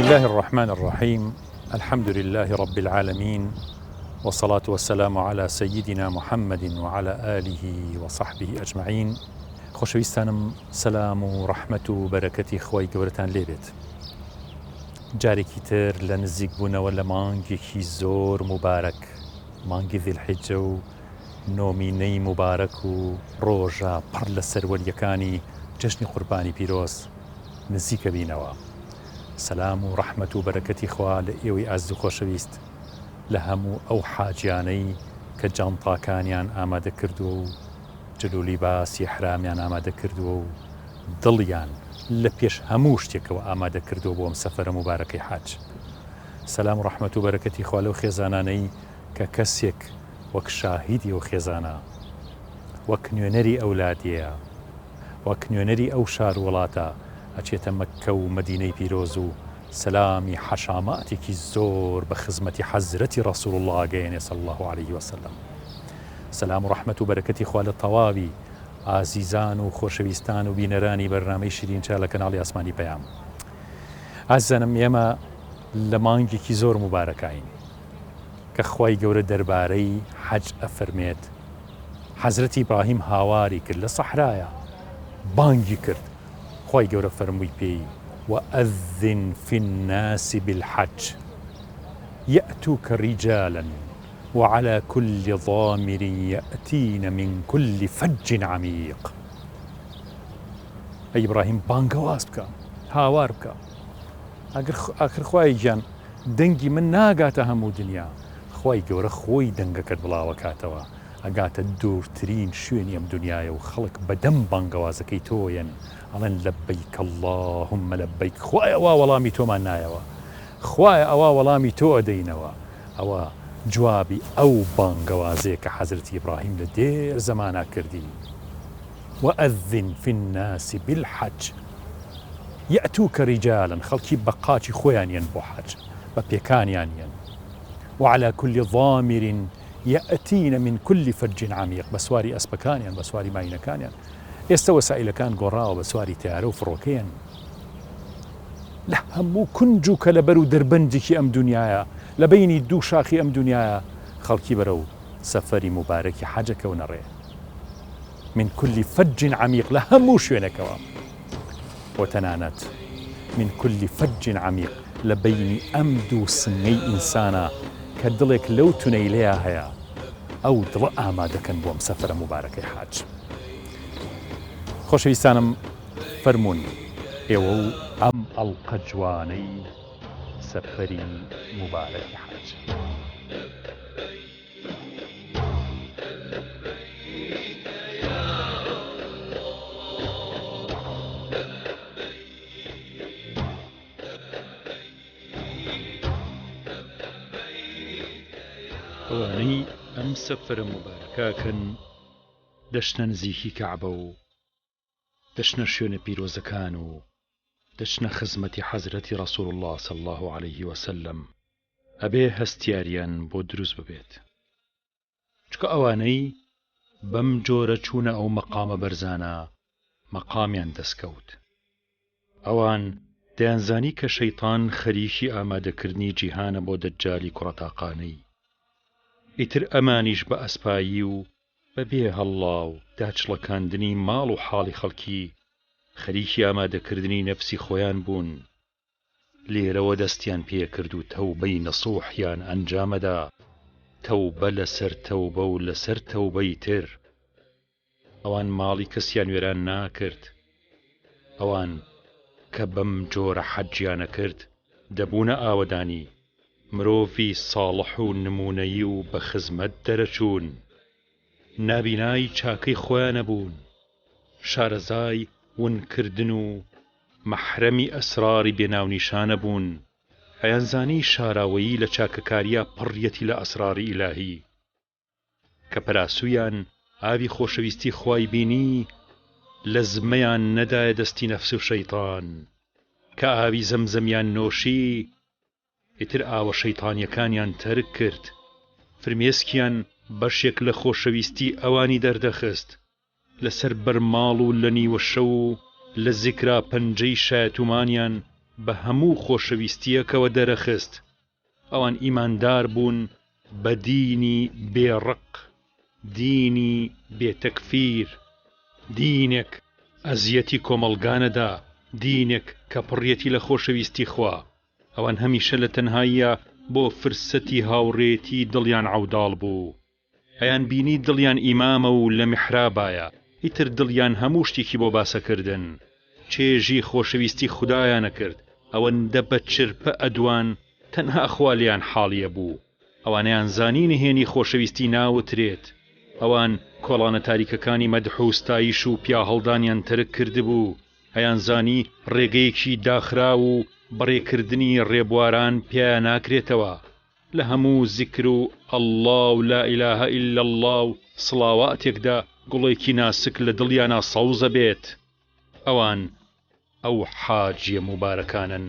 الله الرحمن الرحيم. الحمد لله رب العالمين، والصلاة والسلام على سيدنا محمد وعلى آله وصحبه أجمعين. خۆشەویستانم، سەلام و ڕەحمەت و بەرەکەتی خۆی گەورەتان لێبێت. جارێکی تر لە نزیک بوونەوە لە مانگێکی زۆر مبارەک، مانگی ذیلحیجە و نۆمینەی مبارەک و ڕۆژە پڕ لە سەروەریەکانی جەژنی قوربانی پیرۆز نزیکە بینەوە. سەلام و ڕەحمەت و بەرەکەتی خوا لە ئێوەی ئازیز و خۆشەویست لە هەموو ئەو حاجیانەی کە جانتاکانیان ئامادە کردووە و جلولی باسی حرامیان ئامادە کردووە و دڵیان لە پێش هەموو شتێکەوە ئامادە کردووە بۆ ئەم سەفەرە مبارەکەی حاج. سەلام و ڕەحمەت و بەرەکەتی خوا لەو خێزانانەی کە کەسێک وەک شاهیدی ئەو خێزانە، وەک نوێنەری ئەولادیە، وەک نوێنەری ئەو شار وڵاتە ئەچێتە مەککە و مەدینەی پیرۆز و سەلامی حەشاماتێکی زۆر بە خزمەتی حەزرەتی ڕەسوڵ الله ئەگەیەنێ صلی الله عليه وسلم. سەلام و ڕەحمەت و بەرەکەتی خوا لە تەواوی ئازیزان و خۆشەویستان و بینەرانی بەرنامەی شیرینچا لە کەناڵی ئاسمانی پەیام. ئازیزانم، ئێمە لە مانگێکی زۆر مبارەکین کە خوای گەورە دەربارەی حەج ئەفەرمێت. حەزرەتی ئیبراهیم هاواری کرد لە سەحرایە، بانگی کرد. خوای گەورە فەرمووی پێی: وأذن في الناس بالحج يأتوك رجالا وعلى كل ضامر يأتين من كل فج عميق. ئەی ئیبراهیم، بانگەواز بکە، هاوار بکە. ئاخر خوای گیان دەنگی من ناگاتە هەموو دنیا. خوای گەورە خۆی دەنگەکەت بڵاوە کاتەوە، ئەگاتە دوورترین شوێنی ئەم دنیاە و خەڵک بەدەم بانگەوازەکەی تۆیەن، ئەڵێن لەبەیک اللهم لەبەیک. خوایە ئەوا وەڵامی تۆمان نایەوە، خوایە ئەوا وەڵامی تۆ ئەدەینەوە. ئەوە جوابی ئەو بانگەوازەیە کە حەزرەتی ئیبراهیم لە دێر زەمانە کردی. وأذن في الناس بالحج يأتوك رجالا، خەڵکی بە قاچی خۆیان یەن بۆ حەج، بە پێکانیان یەن. وعلى كل ضامر يأتين من كل فج عميق، بسواري أسبكانيان، بسواري ماينكانيان. ئێستا وەسائلەکان گۆڕاوە بە سواری تیارە و فڕۆکەیان لە هەموو کنج و کەلەبەر و دەربەندێکی ئەم دنیاە، لە بینی دوو شاخی ئەم دنیاە خەڵکی بەرە و سەفەری مبارەکی حەجەکەونە ڕێ. من كل فج عميق، لە هەموو شوێنەکەوە. وتەنانەت من كل فج عميق، لە بینی ئەم دوو سنگەی ئینسانە کە دڵێک لەو تونەی لێیە هەیە، ئەو دڵە ئامادەکەن بۆ ئەم سەفەرە مبارەکەی حاج. خۆشەویستانم، فەرموون ئێوە و ئەم ئەڵقە جوانەی سەفەری مبارەکی حاج. ئەوانەی ئەم سەفەرە مبارەکەکەن دەشنە نزیکی کەعبە و دەشنە شوێنە پیرۆزەکان و دەچنە خزمەتی حەزرەتی ڕەسوڵ الله صلی الله عليه وسلم. ئەبێ هەستیاریان بۆ دروست ببێت، چکە ئەوانەی بەم جۆرە چوونە ئەو مەقامە بەرزانە مەقامیان دەستکەوت. ئەوان دەیانزانی کە شەیطان خەریکی ئامادەکردنی جیهانە بۆ دەجالی کوڕەتاقانەی. ئیتر ئەمانیش بە ئەسپایی و بەبێ هەڵڵا و داچڵەکاندنی ماڵ و حاڵی خەڵکی خەریکی ئامادەکردنی نەفسی خۆیان بوون. لێرەوە دەستیان پێکرد و تەوبەی نەسوحیان ئەنجامەدا، تەوبە لەسەر تەوبە و لەسەر تەوبەی تر. ئەوان ماڵی کەسیان وێران ناکرد. ئەوان کە بەم جۆرە حەجیانە کرد دەبوونە ئاوەدانی مرۆڤی ساڵح و نمونەیی و بە خزمەت دەرەچوون. نابینای چاکەی خۆیانە بوون، شارەزای ونکردن و مەحرەمی ئەسراری بێناونیشانە بوون. ئەیانزانی شاراوەیی لە چاکەکاریە پڕیەتی لە ئەسراری ئیلاهی، کە پەراسویان ئاوی خۆشەویستی خوای بینی لە زمەیان نەدایە دەستی نەفس و شەیطان، کە ئاوی زەمزەمیان نۆشی ئیتر ئاوە شەیطانیەکانیان تەرک کرد. فرمێسکیان بەشێک لە خۆشەویستی ئەوانی دەردەخست، لەسەر بەرماڵ و لە نیوە شەو و لە زیکرا پەنجەی شایەتومانیان بە هەموو خۆشەویستیەکەوە دەرەخست. ئەوان ئیماندار بوون بە دینی بێڕق، دینی بێتەکفیر، دینێک ئەزیەتی کۆمەڵگانەدا، دینێک کە پڕیەتی لە خۆشەویستی خوا. ئەوان هەمیشە لە تەنهاییە بۆ فرسەتی هاوڕێتی دڵیان عەوداڵ بوو. ئەیان بینی دڵیان ئیمامە و لە میحرابایە، ئیتر دڵیان هەموو شتێکی بۆ باسەکردن. چێژی خۆشەویستی خودایانە کرد، ئەوەندە بە چرپە ئەدوان تەنها خوالیان حاڵیە بوو. ئەوانیان زانی نهێنی خۆشەویستی ناوترێت. ئەوان کۆڵانە تاریکەکانی مەدحوستایش و پیا هەڵدانیان ترک کردبوو. ئەیان زانی ڕێگەیەکی داخرا و بەڕێکردنی ڕێبواران پیا ناکرێتەوە. لە هەموو زیکر و ئەڵڵا و لا ئیلاهە ئیلا الله و سڵاواتێکدا گوڵێکی ناسک لە دڵیانە سەوزە بێت. ئەوان ئەو حاجیە مبارەکانن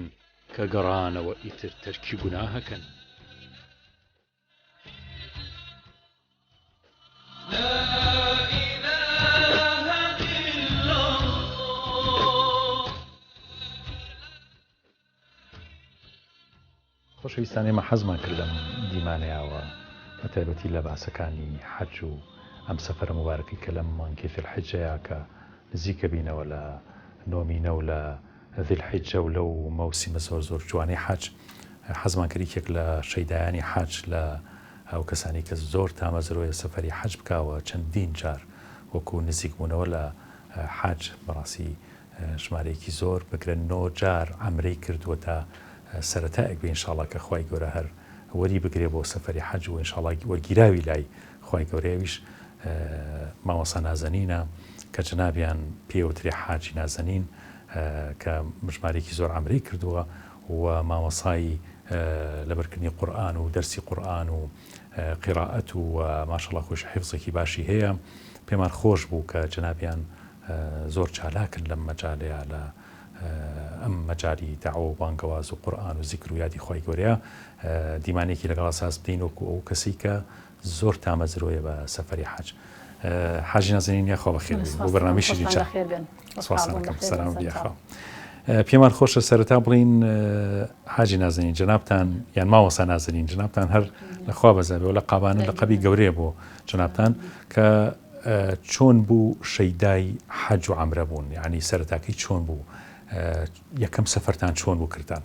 کە گەڕانەوە ئیتر تەرکی گوناهەکەن. خۆشەویستان، ئێمە حەزمان کرد لەم دیمانەیەوە بە تایبەتی لە باسەکانی حەج و ئەم سەفەرە مبارەکەی کە لەم مانگی ذیلحیجەیە کە نزیکە بینەوە لە نۆمینە و لە ذیلحیجە و لەو مەوسیمە زۆر جوانەی حەج، حەزمان کرد یەکێک لە شەیدایانی حەج لە ئەو کەسانی کە زۆر تامەزرۆیە سەفەری حەج بکاوە چەندین جار وەکو نزیک بوونەوە لە حەج بەڕاستی ژمارەیەکی زۆر بگرن 9 جار عەمرەی کردووە تا سەرەتایەک بێ ئینشاڵڵا کە خوای گەورە هەر وەری بگرێ بۆ سەفەری حەج و ئینشاڵڵا وەرگیراوی لای خوای گەورەیەویش مامۆستا نازەنینە کە جەنابیان پێوترێ حاجی نازەنین کە ژمارەیەکی زۆر عەمرەی کردووە و مامۆسای لەبەرکردنی قورئان و دەرسی قورئان و قیراءەت و ماشەڵڵا خۆش حیفزێکی باشی هەیە. پێمان خۆش بوو کە جەنابیان زۆر چالاکن لەم مەجالەیە لە ئەم مەجاری داعوە و بانگەواز و قورئان و زیکر و یادی خوای گەورەیە دیمانێکی لەگەڵ ئاساس بدەین وەکو ئەو کەسی کە زۆر تامەزرۆیە بە سەفەری حەج. حاجی نازەنین یاخوا بەخێر بێن بۆ بەرنامەیشی دیجا. سلام بیاخوا. پێمان خۆشە سەرەتا بڵین حاجی نازەنین جەنابتان یان مامۆستا نازەنین جەنابتان هەر لەخوا بەزابێ و لە قابانە لە قەبی گەورەیە بۆ جەنابتان کە چۆن بوو شەیدای حەج و عەمرە بوون، یعنی سەرەتاکەی چۆن بوو، یەکەم سەفەرتان چۆن بوو کردان؟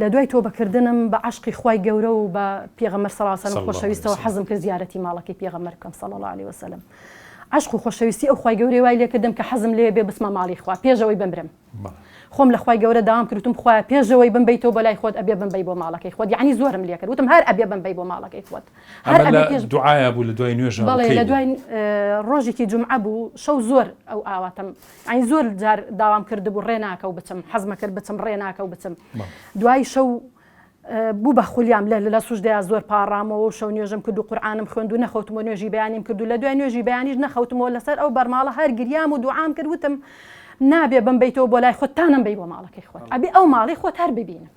لە دوای تۆبەکردنم بە عەشقی خوای گەورە و بە پێغەمبەر صلی الله علیه و سلم خۆشەویستەوە حەزم کرد زیارەتی ماڵەکەی پێغەمبەر بکەم صلی الله علیه و سلم. عەشق و خۆشەویستی ئەو خوای گەورەی وای لێ کردم کە حەزم لێ بێ بچمە ماڵی خوا پێشەوەی بمرم. خۆم لە خوای گەورە داوام کردوتم خوایە پێشەوەی بمبەیتەوە بەلای خۆت ئەبێ بمبەی بۆ ماڵەکەی خۆت، یعنی زۆرم لێ کرد وتم هەر ئەبێ بمبەی بۆ ماڵەکەی خۆت. هەر ئەبێ دوعایا بوو لە دوای نوێژ؟ بەڵێ لە دوای ڕۆژێکی جومعە بوو شەو زۆر ئەو ئاواتم یعنی زۆر جار داوام کردبوو ڕێ ناکە و بچم، حەزمە کرد بچم ڕێ ناکە و بچم. دوای شەو بوو بە خولیام لە سوژدەیە زۆر پاڕامەوە و شەو نوێژم کرد و قورئانم خوێند و نەخەوتمەوە نوێژی بەیانیم کرد و لە دوای نوێژی بەیانیش نەخەوتمەوە لەسەر ئەو بەرماڵە هەر گریام و دوعام کرد وتم نابێ بمبەیتەوە بۆ لای خۆت تا نەمبەی بۆ ماڵەکەی خۆت، ئەبێ ئەو ماڵی خۆت هەر ببینم.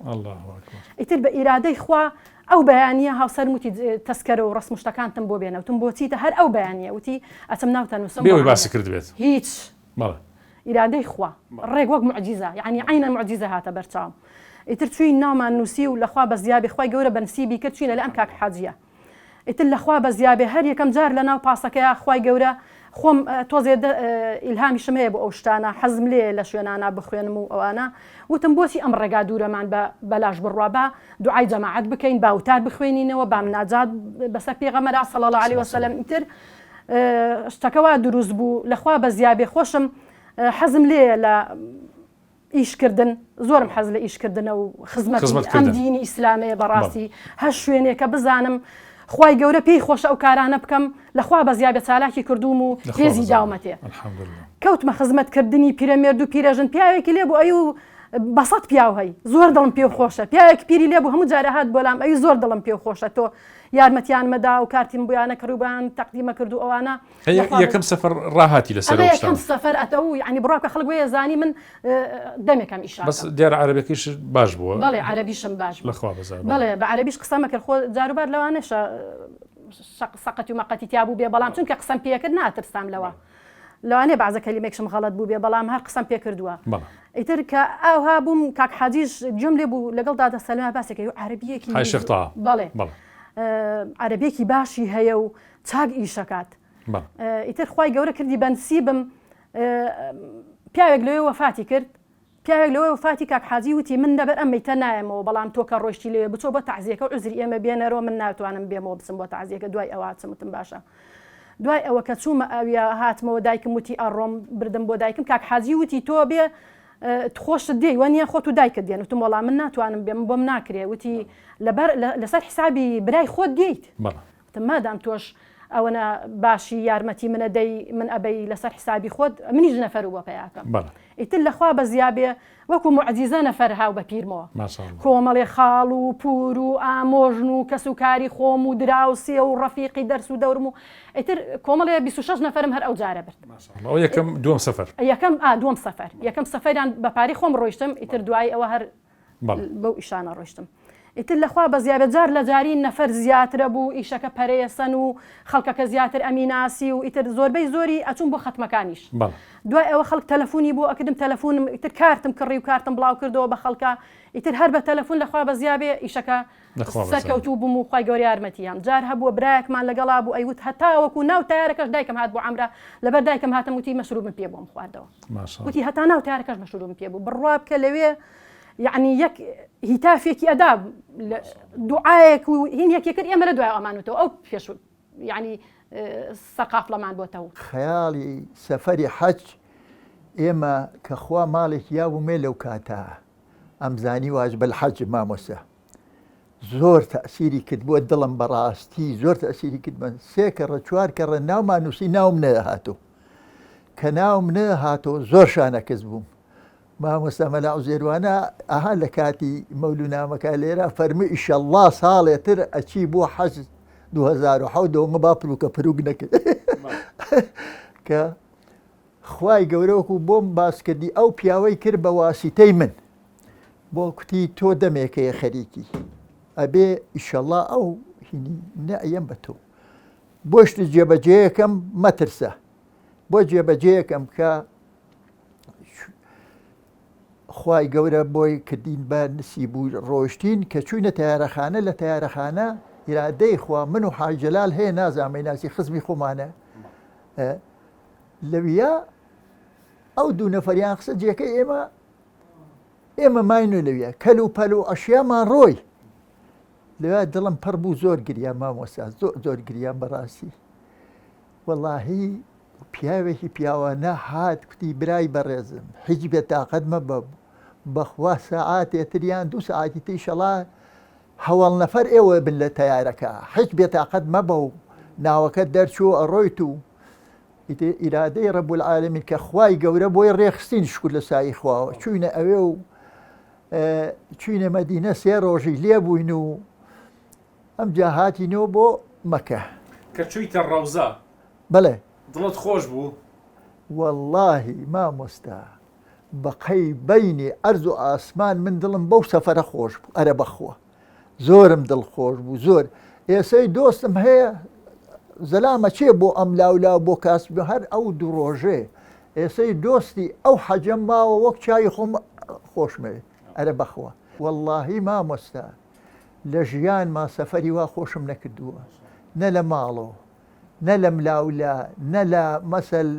ئیتر بە ئیرادەی خوا ئەو بەیانیە هاوسەرم وتی تەسکەرە و ڕسم شتەکانتم بۆ بێنە وتم بۆچیتە هەر ئەو بەیانیە وتی ئەچم ناوتە نووسم بێەوەی باسی کرد بێت هیچ ئیرادەی خوا ڕێک وەک موعجیزە، یعنی عینە موعجیزە هاتە بەرچاوم. ئیتر چوین ناومان نووسی و لەخوا بەزیابی خوای گەورە بەنسیبی کرد چوینە لە ئەم کاک حاجیە. ئیتر لەخوا بەزیابێ هەر یەکەم جار لە ناو پاسەکەیە خوای گەورە خۆم تۆزێ ئیلهامی شمەیە بۆ ئەو شتانە حەزم لێ لە شوێنانە بخوێنم و ئەوانە وتم بۆچی ئەم ڕێگا دوورەمان بەلاش بڕوا بە دوعای جەماعەت بکەین باوتار بخوێنینەوە با مناجات بەسەر پێغەمبەر صلی الله علیه و سلم. ئیتر شتەکەوا دروست بوو لەخوا بەزیابێ خۆشم حەزم لێ لە ئیشکردن زۆرم حەز لە ئیشکردنە و خزمەت ئەم دینی ئیسلامەیە بەڕاستی هەر شوێنێکە بزانم خوای گەورە پێی خۆشە ئەو کارانە بکەم لەخوا بەزیابێ چالاکی کردوم و پێزی داومەتێ کەوتمە خزمەتکردنی پیرەمێرد و پیرەژن پیاوێکی لێ بوو ئەی و بەسەد پیاو هەی زۆر دڵم پێ خۆشە پیاوێکی پیری لێ بوو هەموو جارە هات بۆلام ئەی زۆر دڵم پێ خۆشە تۆ یارمەتیان مەدا و کارتیم بۆیانە کڕوبان تەقدیمە کرد و ئەوانە. یەکەم سەفەر ڕاهاتی لەسەر یەکەم سەفەر ئەتە و یعنی بڕاکە خەڵک وەیە زانی من دەمێکم ئیشا بەس دیارە عەرەبیەکیش باش بووە؟ بەڵێ عەرەبیشم باش لەخوا بەزار بەڵێ بە عەرەبیش قسەمە کرد خۆ جاروبار لەوانەشە سەقەتی و مەقەتی تیا بوو بێ بەڵام چونکە قسەم پێکرد ناترسام لەوە لەوانێ بەعزە کەلیمێکشم غەڵەت بوو بێ بەڵام هەر قسەم پێ کردووە بەڵێ ئیتر کە ئاوها بووم کاک حاجیش جێم لێ بوو لەگەڵ دادە سەلمە باسێکی عەرەبیەکی بەڵێ عەرەبیەکی باشی هەیە و چاک ئیشەکات ئیتر خوای گەورە کردی بەنسیبم پیاوێک لەوێ وەفاتی کرد پیاوێک لەوەی وفاتی کاک حاجی وتی من دەبەر ئەم مەیتە نایەمەوە بەڵام تۆ کە ڕۆیشتی لێ بچۆ بۆ تەعزیەکە و عوزری ئێمە بێنەرەوە من ناتوانم بێمەوە بچم بۆ تەعزیەکە دوای ئەوە چمتم باشە دوای ئەوە کە چوومە ئەویا هاتمەوە دایکم وتی ئەڕۆم بردم بۆ دایکم کاک حاجی وتی تۆ بێ خۆشت دێی وەنیە خۆت و دایکت دێن وتم وەڵام من ناتوانم بێم بۆم ناکرێ وتی لەسەر حسابی برای خۆت دێیت وتم مادام تۆش ئەوەنە باشی یارمەتی منە دەی من ئەبەی لەسەر حسابی خۆت منیش نەفەر و بۆ پێیاکەم ئیتر لەخوا بەزیابێ وەکو معجیزە نەفەر هاو بە پیرمەوە کۆمەڵێ خاڵ و پور و ئامۆژن و کەس و کاری خۆم و دراوسێ و ڕەفیقی دەرس و دەورم و ئیتر کۆمەڵێ 26 نەفەرم هەر ئەو جارە برد یەکەم دووەم سەفەر دووەم سەفەر یەکەم سەفەریان بە پاری خۆم ڕۆیشتم ئیتر دوای ئەوە هەر بەو ئیشانە ڕۆیشتم ئیتر لەخوا بەزیابێت جار لە جاری نەفەر زیاترە بوو ئیشەکە پەرەیەسەن و خەڵکەکە زیاتر ئەمیناسی و ئیتر زۆربەی زۆری ئەچوون بۆ خەتمەکانیش دوای ئەوە خەڵک تەلەفۆنی بۆ ئەکردم تەلەفۆنم ئیتر کارتم کڕی و کارتم بڵاو کردەوە بە خەڵکە ئیتر هەر بە تەلەفۆن لەخوا بەزیابێ ئیشەکە سەرکەوتوو بووم و خوای گەورە یارمەتیام جار هەبووە برایەکمان لەگەڵا بوو ئەیوت هەتا وەکو ناو تایارەکەش دایکم هات بۆ عەمرە لەبەر دایکم هاتم وتی مەشروبم پێ بۆم خواردەوە وتی هەتا ناو تایارەکەش مەشروبم پێ بوو بڕوا بکە لەوێ يعني يك هتافێکی ئەدا دوعاەک و هینێکی کرد ئێمە لە دوای ئەمانوتەوە ئەو پێش يعني سەقاف لەمان بۆتەوە خەیاڵی سەفەری حەج ئێمە کە خوا ماڵێک یا بوومێ لەو کاتە ئەمزانی واش بەلحەج مامۆسە زۆر تەئسیری کرد بۆ دڵم بەڕاستی زۆر تەئسیری کرد من سێ کەڕە چوار کەڕە ناومان نووسی ناوم نەهاتۆ کە ناوم نەهاتۆ زۆر شانەکەس بووم مامۆستا مەلا عوزێروانە ئاها لە کاتی مەولونامەکە لێرە فەرمی ئیشەڵڵا ساڵێتر ئەچی بۆ حەج 2007 دەومە با پروکە پروک نەکرد کە خوای گەورەوەکو بۆم باس کردی ئەو پیاوەی کرد بە واسیتەی من بۆ کوتی تۆ دەمێکەیە خەریکی ئەبێ ئیشەڵڵا ئەو هینی نەئەیەم بە تۆ بۆ شت جێبەجێیەکەم مەترسە بۆ جێبەجێیەکەم کە خوای گەورە بۆی کردین بە نسیب و ڕۆیشتین کە چوینە تیارەخانە لە تیارەخانە ئیرادەی خوا من و حاج جەلال هەیە نازانمەی ناسی خزمی خۆمانە لەویە ئەو دوو نەفەریان قسە جێکەی ئێمە ماینۆ لەویە کەل و پەل و ئەشیامان ڕۆی لەوێ دڵم پڕ بوو زۆر گریان مامۆستا زۆر گریان بەڕاستی وەڵاهی پیاوێکی پیاوانە هات کوتی برای بەڕێزم هیچ بێتاقەت مەبە بەخوا سەعاتێتریان 2 سەعاتی تیشەڵا هەواڵ نەفەر ئێوە بن لە تەیارەکە هیچ بێتاقەت مەبە و ناوەکە دەرچوو ئەڕۆیت و ئیرادەی ڕەبولعالەمین کە خوای گەورە بۆی ڕێخستین شکر لە سایی خواوە چوینە ئەوێ و چوینە مەدینە 3 ڕۆژی لێ بووین و ئەمجا هاتینەوە بۆ مەکە کە چوویتە ڕەوزە بەڵێ دڵت خۆش بوو واللهی مامۆستا بەقەی بەینی ئەرز و ئاسمان من دڵم بەو سەفەرە خۆش بوو ئەرە بەخۆ زۆرم دڵ خۆش بوو زۆر ئێسەی دۆستم هەیە زەلامە چێ بۆ ئەم لاولاو بۆ کاسب هەر ئەو دوو ڕۆژێ ئێسەی دۆستی ئەو حەجەم ماوە وەک چای خۆم خۆشمێ ئەرە بەخۆ واللهی مامۆستا لە ژیانما سەفەری وا خۆشم نەکردووە نە لە ماڵەوە نە لە ملاولا نە لە مەسەل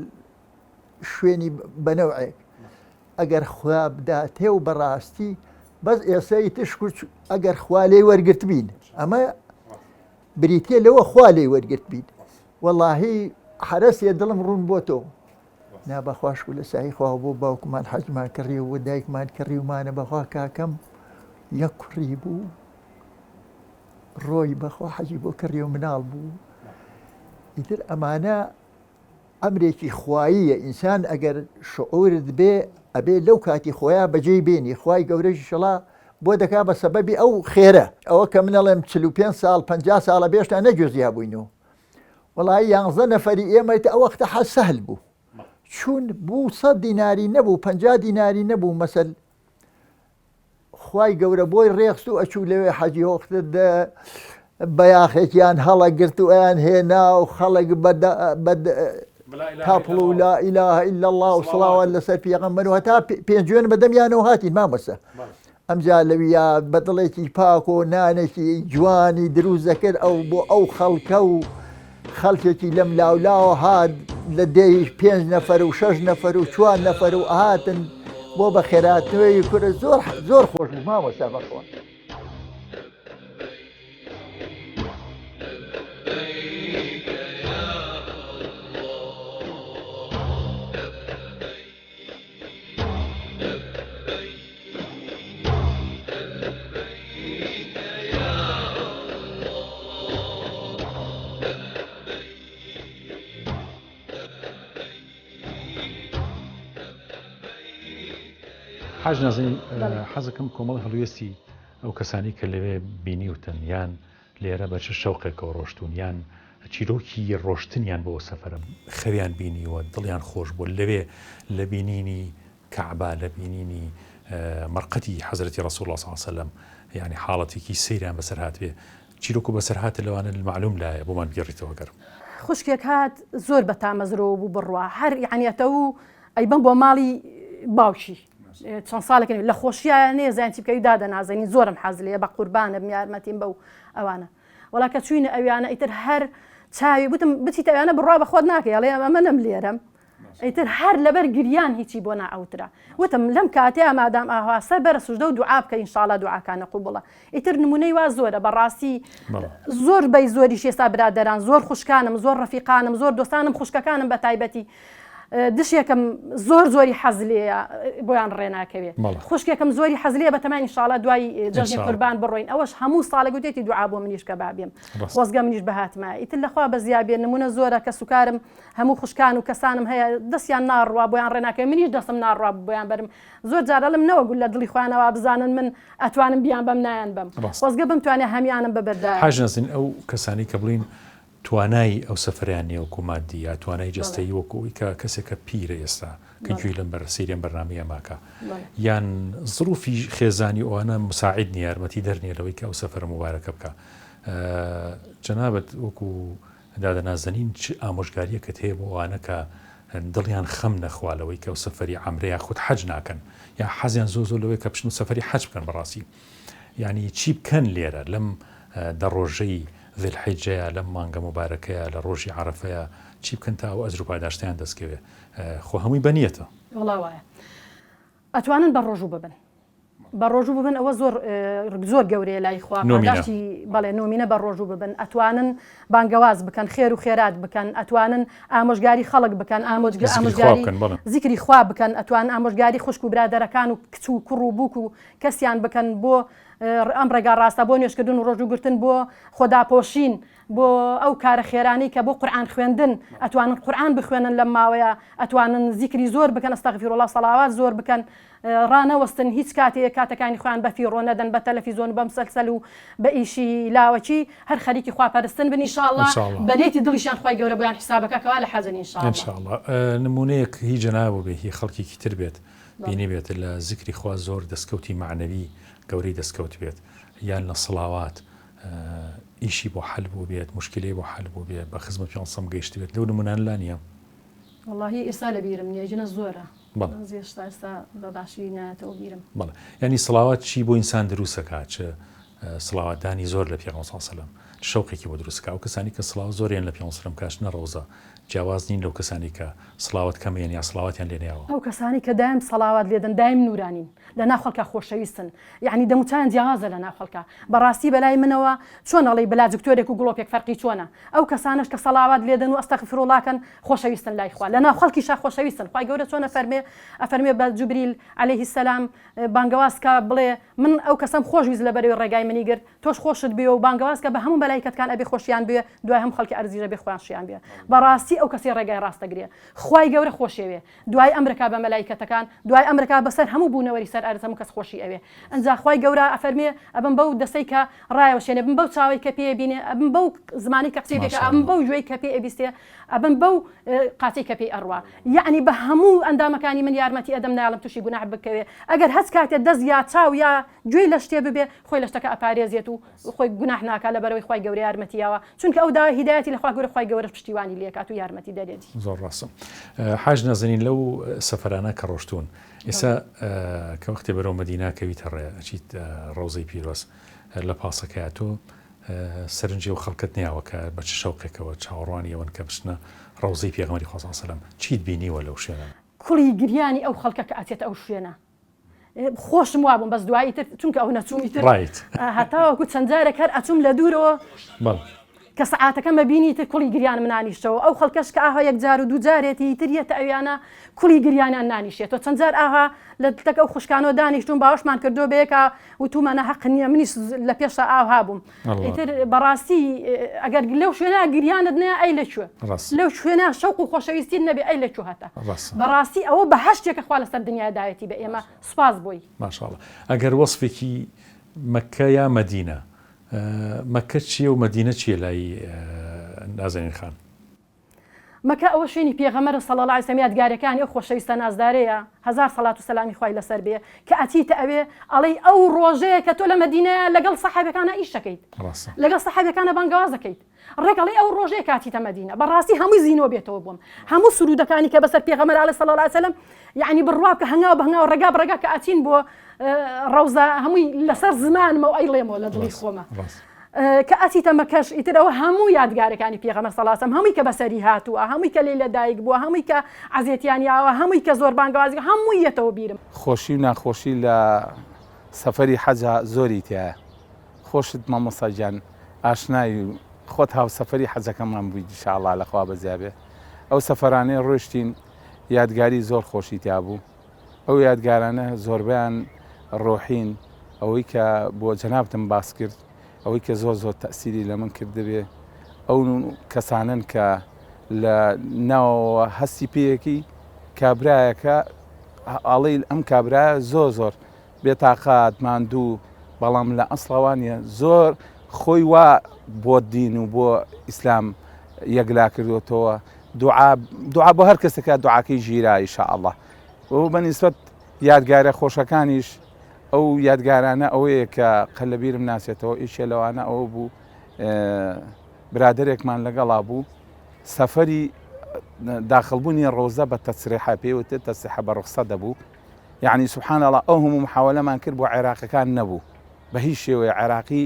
شوێنی بەنەوعێک ئەگەر خوا بداتێ و بەڕاستی بەس ئێسەی تشکوچ ئەگەر خوا لێی وەرگرت بین ئەمە بریتێ لەوە خوا لێی وەرگرت بین وەڵاهی حرەسیە دڵم ڕوون بۆ تۆ نابەخواش و لە سایی خوا بۆ باوکمان حەجمان کڕی و دایکمان کڕی ومانە بەخوا کاکەم یەک کوڕی بوو ڕۆی بەخوا حەجی بۆ کڕی و مناڵ بوو ئیتر ئەمانە ئەمرێکی خواییە ئینسان ئەگەر شعورت بێ ئەبێ لەو کاتی خۆیان بەجێی بێنی خوای گەورەی شەڵا بۆ دەکا بە سەبەبی ئەو خێرە ئەوە کە منەڵێم 45 ساڵ 50 ساڵە بێشتا نەگوێزیا بووینەوە وەڵی 11 نەفەری ئێمەیت ئەو وەختە حەج سەهل بوو چون بوو 100 دیناری نەبوو 50 دیناری نەبوو مەسەل خوای گەورە بۆی ڕێخست و ئەچوو لەوێ حەجی وەختە بەیاخێکیان هەڵە گرت و ئەیان هێنا و خەڵک تاپڵ و لا ئیلاهە ئیلا الله و سڵاوات لەسەر پێغەمبەر و هەتا پێنجوێن بەدەمیانەوە هاتین مامۆستا ئەمجا لەویا بە دڵێکی پاک و نانێکی جوانی دروست دەکرد ئەو بۆ ئەو خەڵکە و خەڵکێکی لەم لاولاوە هات لە دێی 5 نەفەر و 6 نەفەر و 4 نەفەر و هاتن بۆ بە خێراتنەوەی کورە زۆر خۆش بوو مامۆستا بەخۆن. حاج نازنین حەزەکەم کۆمەڵی هەڵوێستی ئەو کەسانی کە لەوێ بینیوتن یان لێرە بە چه شەوقێکەوە ڕۆشتون یان چیرۆکی ڕۆشتنیان بۆ سەفەرم خەویان بینیوە دڵیان خۆش بوو لەوێ لە بینینی کەعبە لە بینینی مەرقەتی حەزرەتی ڕەسوڵ الله صلی الله علیه وسلم یعنی حاڵەتێکی سەیران بەسەر هاتوێ چیرۆک و بەسەر هاتە لەوانە معلوم لایە بۆمان بگەڕیتەوە گەرم. خوشکێک هات زۆر بە تامەزرەوە بوو بڕوا هەر یعنیەتە و ئەیبم بۆ ماڵی باوکی چەند ساڵێکن لە خۆشییان نێ زانتی بکەوی دادەنازێنی زۆرم حەز لێ بە قوربانە یارمەتیم بەو ئەوانە وەڵا کە چوینە ئەویانە ئیتر هەر چاوی وتم بچیت ئەویانە بڕوا بە خۆت ناکە ئەڵێ ئەمە نەم لێرەم ئیتر هەر لەبەر گریان هیچی بۆ نائوترا وتم لەم کاتێ مادام ئاوا سەر بەرە سوژدە و دوعا بکە ئینشاڵڵا دوعاکانە قوبوڵە ئیتر نمونەی وا زۆرە بەڕاستی زۆر بەی زۆری شێستا برادەران زۆر خوشکانم زۆر ڕەفیقانم زۆر دۆستانم خوشکەکانم بە تایبەتی دشێکم زۆری حەز لێە بۆیان ڕێناکەوێت خوشکێکم زۆری حەز لێ بە تەمای ئینشاڵڵا دوای جەژنی قوربان بڕۆین ئەوەش هەموو ساڵێک گوتێتی دوعا بۆ منیش کە بابێم وەزگە منیش بەهاتمە ئیتر لەخوا بە زیابێ نمونە زۆرە کە سوکارم هەموو خوشکان و کەسانم هەیە دەستیان ناڕوا بۆیان ڕێناکەوێت منیش دەستم ناڕوا بۆیان بەرم زۆر جارەڵم نەوە گول لە دڵی خوانەوە بزانن من ئەتوانم بیان بەم نایان بم وەزگە بمتوانێت هەمیانم ببەردایە. حاج نازنین ئەو کەسانی کە بڵین توانای ئەو سەفەریان نیە وەکو مادی یا توانای جەستەیی وەکوی کە کەسێکە پیرە ئێستا کە گوێی لەم بەر سەیرێن بەرنامەیە ماکە یان زروفی خێزانی ئەوانە مساعد نیە یارمەتی دەرنیە لەوەی کە ئەو سەفەرە مبارەکە بکە. جەنابەت وەکو دادەنازەنین چ ئامۆژگاریەکەت هەیە بۆ ئەوانە کە دڵیان خەم نەخوالەوەی کە ئەو سەفەری عەمرەیە خودت حەج ناکەن یا حەزیان زۆر لەوەی کە بچن و سەفەری حەج بکەن بەڕاستی یعنی چی بکەن لێرە لەم دەڕۆژەی ذی الحجەیە لەم مانگە مبارەکەیە لە ڕۆژی عەرەفەیە چی بکەن تا ئەو ئەجر و پاداشتیان دەستکەوێ خۆ هەمووی بەنیەتە وڵا وایە ئەتوانن بە ڕۆژوو ببن بە ڕۆژوو ببن ئەوە زۆر گەورەیە لای خوا پاداشتی بەڵێ نۆمینە بە ڕۆژوو ببن ئەتوانن بانگەواز بکەن خێر و خێرات بکەن ئەتوانن ئامۆژگاری خەڵک بکەن ئامۆژگاری زیکری خوا بکەن ئەتوان ئامۆژگاری خوشک و برادەرەکان و کچ و کوڕ و بووک و کەسیان بکەن بۆ ئەم ڕێگا ڕاستە بۆ نوێشکردن و ڕۆژوگرتن بۆ خۆداپۆشین بۆ ئەو کارە خێرانی کە بۆ قورئان خوێندن ئەتوانن قورئان بخوێنن لەم ماوەیە ئەتوانن زیکری زۆر بکەن ئەستەغفیرڵڵا سەڵاوات زۆر بکەن ڕانەوەستن هیچ کاتێک کاتەکانی خۆیان بە فیڕۆ نەدەن بە تەلەڤیزۆن بە مسەلسەل و بە ئیشی لاوەکی هەر خەریکی خواپەرستن بن ئینشاءڵڵا بەنێتی دڵیشان خۆی گەورە بۆیان حسابەکە کەوا لە حەزن ئینشاءڵڵا. نمونەیەک هی جەنابوو بێ هی خەڵکێکی تر بێت بینی بێت لە زیکری خوا زۆر دەستکەوتی معنەوی گەورەی دەستکەوت بێت یان لە سڵاوات ئیشی بۆ حەل بوو بێت مشکلەی بۆ حەل بوو بێت بە خزمەت پێغەمبەر گەیشت بێت لەو نمونان لا نییە وەڵڵاهی ئێستا لە بیرم نییە جنە زۆرە ئێستا بەباشی نایەتەوە بیرم بەڵێ ینی سڵاوات چی بۆ ئینسان دروستەکات چ سڵاواتدانی زۆر لە پێغەمبەر صلی الله علیه وسلم شەوقێکی بۆ دروستکە ئەو کەسانی کە سڵاو زۆریان لە پێغەمبەر صلی الله علیه وسلم کاشنە ڕەوزە جیاواز نین لەو کەسانی کە سڵاوات کەمێن یا سڵاواتیان لێ نەیەوە ئەو کەسانی کە دایم سڵاوات لێدەن دایم نورانین لە ناو خەڵکە خۆشەویستن یعنی دەموچیان جیاوازە لە ناو خەڵکە بەڕاستی بەلای منەوە چۆن ئەڵێ بەلا جکتۆرێک و گڵۆپێک فەرقی چۆنە ئەو کەسانش کە سەڵاوات لێدەن و ئەستەغفیرڵڵاکەن خۆشەویستن لای خوا لە ناو خەڵکیشا خۆشەویستن خوای گەورە چۆنە ئەفەرمێ بە جوبریل عەلەیهی سەلام بانگەوازکە بڵێ من ئەو کەسەم خۆشویست لە بەرەوەی ڕێگای منی گرت تۆش خۆشت بێ و بانگەوازکە بە هەموو مەلایکەتکان ئەبێ خۆشیان بێ دوای هەم خەڵکی ئەرزیرە بێ خۆیانشیان بێ بەڕاستی ئەو کەسی ڕێگای ڕاستەگرێ خوای گەورە خۆشێوێ دوای ئەمرەکە بە مەلایکەتەکان دوای ئەمرەکە بەسەر هەموو بوونەوەری سەر ئەرز هەموو کەس خۆشی ئەوێ ئەنجا خوای گەورە ئەفەرمێ ئەبم بەو دەسەی کە ڕایەوەشێنێ بم بەو چاوی کە پێ بینێ ئەبم بەو زمانی کە قسەی دەکە ئەبم بەو گوێی کە پێ ئەبیستێ ئەبم بەو قاچەی کە پێی ئەڕوا یعنی بە هەموو ئەندامەکانی من یارمەتی ئەدەم ناڵم تووشی گوناح بکەوێ ئەگەر هەست کاتێ دەست یا چاو یا گوێی لە شتێ ببێ خۆی لە شتەکە ئەپارێزێت و خۆی گوناح ناکات لە بەرەوەی خوای خی گەورە یارمەتیەوە چونکە ئەو داوای هیدایەتی لەخوا گەورە خی گەورە پشتیوانی لێکات و یارمەتی دەرێتی زۆر ڕاستم حاج نازنین لەو سەفەرانە کە ڕۆشتون ئێستا کە وەختی بەرەو مەدینا کەویتە ڕێ ئەچیت ڕۆزەی پیرۆز لە پاسەکەیە تۆ سەرنجی و خەڵکت نیاوە کە بە چ شەوقێکەوە چاوەڕوانی ئەوەن کە بچنە ڕۆزەی پێغەمبەری خوا صلی الله علیه و سلم چیت بینیوە لەو شوێنە کوڵی گریانی ئەو خەڵکە کە ئەچێتە ئەو شوێنە خۆشم وابووم بەس دوایی تر چونکە ئەو نەچوومی تر هەتاوەکو چەند جارێک هەر ئەچووم لە دوورەوە کە سەعاتەکەمە بینی تر کوڵی گریان منانیشتەوە ئەو خەڵکەش کە ئاها یەک جار و دوو جارێتی تریەتە ئەویانە کوڵی گریانیان نانیشێت تۆ چەند جار ئاها لە تەکە ئەو خوشکانەوە دانیشتون باوەشمان کردو بەیەکە وتومانە حەق نییە منیش لە پێشە ئاها بووم ئیتر بەڕاستی ئەگەر لەو شوێنە گریانت نەیە ئەی لەکوێ لەو شوێنە شەوق و خۆشەویستی نەبێ ئەی لەکوێ هەتا بەڕاستی ئەوە بەهەشتێکە خوا لەسەر دنیای دایەتی بە ئێمە سوپاس بۆی ماشاءالله ئەگەر وەسفێکی مەککە یا مەدینە مەککە چییە و مەدینە چییە لای نازنین خان مەکە ئەوە شوێنی پێغەمبەر صلی الله علیه و سلم یادگارەکانی ئەو خۆشەویستە نازدارەیە هەزار سەڵات و سەلامی خوای لەسەر بێ کە ئەچیتە ئەوێ ئەڵێ ئەو ڕۆژەیە کە تۆ لە مەدینەیە لەگەڵ سەحابەکانە ئیش دەکەیت لەگەڵ سەحابەکانە بانگەواز دەکەیت ڕێکەڵی ئەو ڕۆژەیە کاتیتە مەدینە بەڕاستی هەمووی زینەوە بێتەوە بووم هەموو سرودەکانی کە بەسەر پێغەمبەر علیه صلی الله علیه و سلم یعنی بڕوا کە هەنگاو بە هەنگاو ڕێگا بڕێگا کە ئاچین بۆ ڕەوزە هەمووی لەسەر زمانمە و ئەیڵێمەوە لە دڵی خۆمە کە ئەچیتە مەکەش ئیترەوە هەموو یادگارەکانی پێغەمبەر صلی الله علیه و سلم هەمووی کە بەسەری هاتووە هەمووی کە لێ لەدایک بووە هەمووی کە عەزیەتیانیاوە هەمووی کە زۆر بانگەوازی هەمووی یەتەوە بیرم خۆشی و ناخۆشی لە سەفەری حەجا زۆری تایە خۆشت مامۆستا گیان ئاشنایی و خۆت هاو سەفەری حەجەکەمان بووی ئینشاءالله لەخوا بەزیابێ ئەو سەفەرانەی ڕۆیشتین یادگاری زۆر خۆشی تیا بوو ئەو یادگارانە زۆربیان ڕۆحین ئەوەی کە بۆ جەنابتم باس کرد ئەوەی کە زۆر زۆر تەسیری لە من کردبێ ئەو کەسانن کە لە ناوەوە هەستی پێیەکی کابرایەکە ئاڵی ئەم کابرایە زۆر زۆر بێتاقات ماندوو بەڵام لە ئەسڵەوانە زۆر خۆی وا بۆ دین و بۆ ئیسلام یەکلا کردوتەوە دوعا بۆ هەر کەسێکە دوعاکەی ژیرا ئینشاءالله و بەنسبەت یادگارە خۆشەکانیش ئەو یادگارانە ئەوەیە کە قەلەبیرم ناسێتەوە ئیشێ لەوانە ئەوە بوو برادێکمان لەگەڵا بوو سەفەری داخلبوونی ڕۆزە بە تەسریحە پێوتە تەسریحە بە ڕوخسە دەبوو یعنی سبحان الله ئەو هەموو محاولەمان کرد بۆ عێراقیەکان نەبوو بە هیچ شێوەیە عێراقی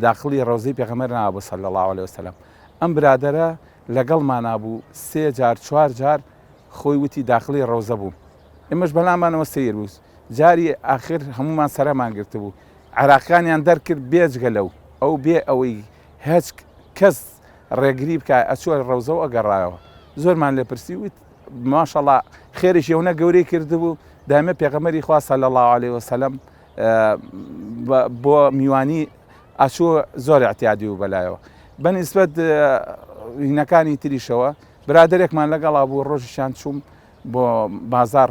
داخلی ڕۆزەی پێغەمبەر نابوو صلی الله علیه وسلم ئەم برادەرە لەگەڵمان نابوو 3 جار 4 جار خۆی وتی داخلی ڕۆزە بوو ئێمەش بەلامانەوە سیر بوو جاری ئاخر هەمومان سەرمان گرت بوو عێراقیانیان دەرکرد بێجگە لەو ئەو بێ ئەوەی هیچ کەس ڕێگری بکە ئەچووە ڕەوزە و ئەگەڕایەوە زۆرمان لێ پرسی وت ماشەڵڵا خێریش یەونە گەورەی کردبوو دامە پێغەمبەری خوا صلی الله علیه وسلم بۆ میوانی ئەچووە زۆر احتیاجی و بەلایەوە بەنسبەت هینەکانی تریشەوە برادێکمان لەگەڵا بوو ڕۆژیشان چووم بۆ بازار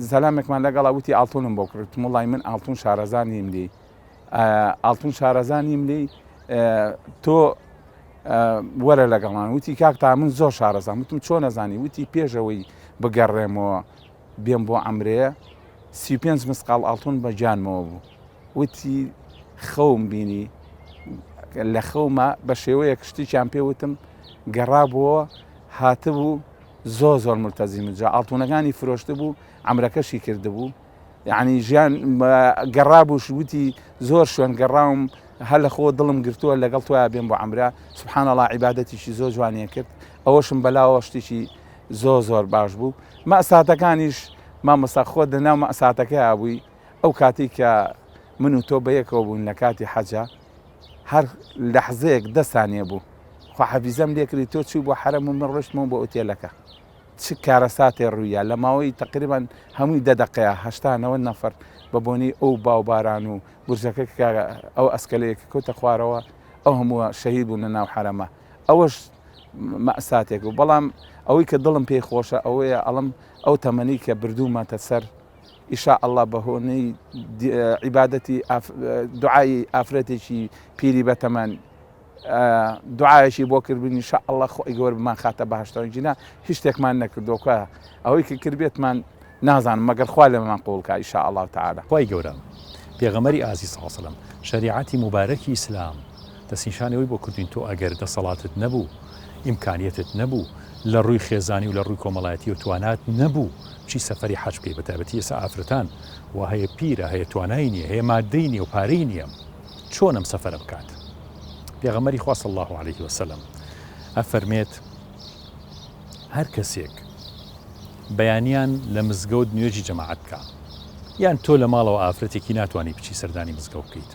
زەلامێکمان لەگەڵا وتی ئاڵتونم بۆ کردم وڵی من ئاڵتون شارەزانیم لی ئاڵتون شارەزانیم لی تۆ وەرە لەگەڵمان وتی کاکتا من زۆر شارەزان وتم چۆن نەزانی وتی پێشەوەی بگەڕێمەوە بێم بۆ ئەمرەیە 35 مسقال ئاڵتون بە جانمەوە بوو وتی خەوم بینی لە خەومە بە شێوەیە کشتیان پێوتم گەڕابووە هاتبوو زۆر ملتەزیم جا ئاڵتونەکانی فرۆشت بوو ئەمرەکەشی کردبوو یعنی ژیان گەڕابووش وتی زۆر شوێن گەڕاوم هەر لە خۆ دڵم گرتووە لەگەڵ تۆە بێن بۆ ئەمرا سبحان الله عیبادەتیشی زۆر جوانیە کرد ئەوەشم بەلاوە شتێکی زۆر باش بوو مەساتەکانیش مامەسا خۆت لەناو مەساتەکەی بووی ئەو کاتی کە من و تۆ بەیەکەوە بوون لە کاتی حەجە هەر لەحزەیەک 10 سانیە بوو خوا حەفیزەم لێ کردی تۆ چوو بۆ حرەم و من ڕۆشتمەوە بۆ ئوتێلەکە چ کارەساتێ ڕوویە لە ماوەی تقریبان هەمووی 10 دقەیە 89 نەفەر بە بۆنی ئەو باوباران و بورجەکە ئەو ئەسکەلەیەکە کەوتە خوارەوە ئەو هەمووە شەهید بوون لە ناو حرەمە ئەوەش مەساتێک و بەڵام ئەوەی کە دڵم پێی خۆشە ئەوەیە ئەڵم ئەو تەمەنی کە بردوومەتە سەر ئیشاءالله بەهۆنەی عیبادەتی دوعای ئافرەتێکی پیری بەتەمەن دوعایشی بۆ کردبوونی ئیشاءالله خۆی گەورە بمان خاتە بەهەشتەوە جینا هیچ شتێکمان نەکردوکە ئەوەی کە کردبێتمان نازانم مەگەر خوا لەمان قوڵکە ئیشاءالله تعالى خوای گەورە پێغەمبەری ئازیز صلی الله علیه و سلم شریعەتی مبارەکی ئیسلام دەستنیشانەوەی بۆ کردوین تۆ ئەگەر دەسەڵاتت نەبوو ئیمکانیەتت نەبوو لە ڕووی خێزانی و لە ڕووی کۆمەڵایەتی و توانات نەبوو چی سەفەری حەج بکەی بەتایبەتی ئێستا ئافرەتان و هەیە پیرە هەیە توانای نییە هەیە مادەی نییە و پارەی نییە چۆن ئەم سەفەرە بکات پێغەمبەری خوا صلی الله عليه وسلم ئەفەرمێت هەر کەسێک بەیانیان لە مزگەوت نوێژی جەماعەت بکە یان تۆ لە ماڵەوە ئافرەتێکی ناتوانانی بچی سەردانی مزگەوت بکەیت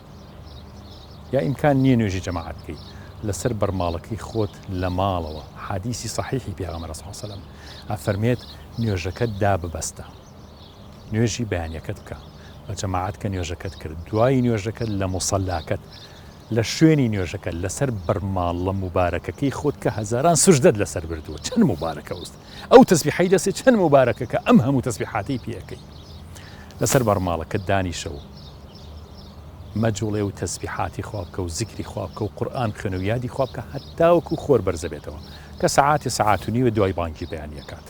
یا ئیمکان نییە نوێژی جەماعەت بکەیت لەسەر بەرماڵەکەی خۆت لە ماڵەوە حادیسی صحیحی پێغەمبەر صلی الله عليه وسلم ئەفەرمێت نوێژەکەت داببەستە نوێژی بەیانیەکەت بکە بە جەماعەت کە نوێژەکەت کرد دوای نوێژەکەت لە موسەلاکەت لە شوێنی نوێژەکە لەسەر بەرماڵ لە مبارەکەکەی خۆت کە هەزاران سوژدەت لەسەر بردووە چەند مبارەکە وست ئەو تەسبیحەی دەسێت چەند مبارەکە کە ئەم هەموو تەسبیحاتی پێەکەی لەسەر بەرماڵەکە دانیشە و مەجوڵێ و تەسبیحاتی خوا بکە و زیکری خوا بکە و قورئان بخوێنە و یادی خوا بکە هەتاوەکو خۆر بەرزە بێتەوە کە سەعات و نیوە دوای بانگی بەیانیەکات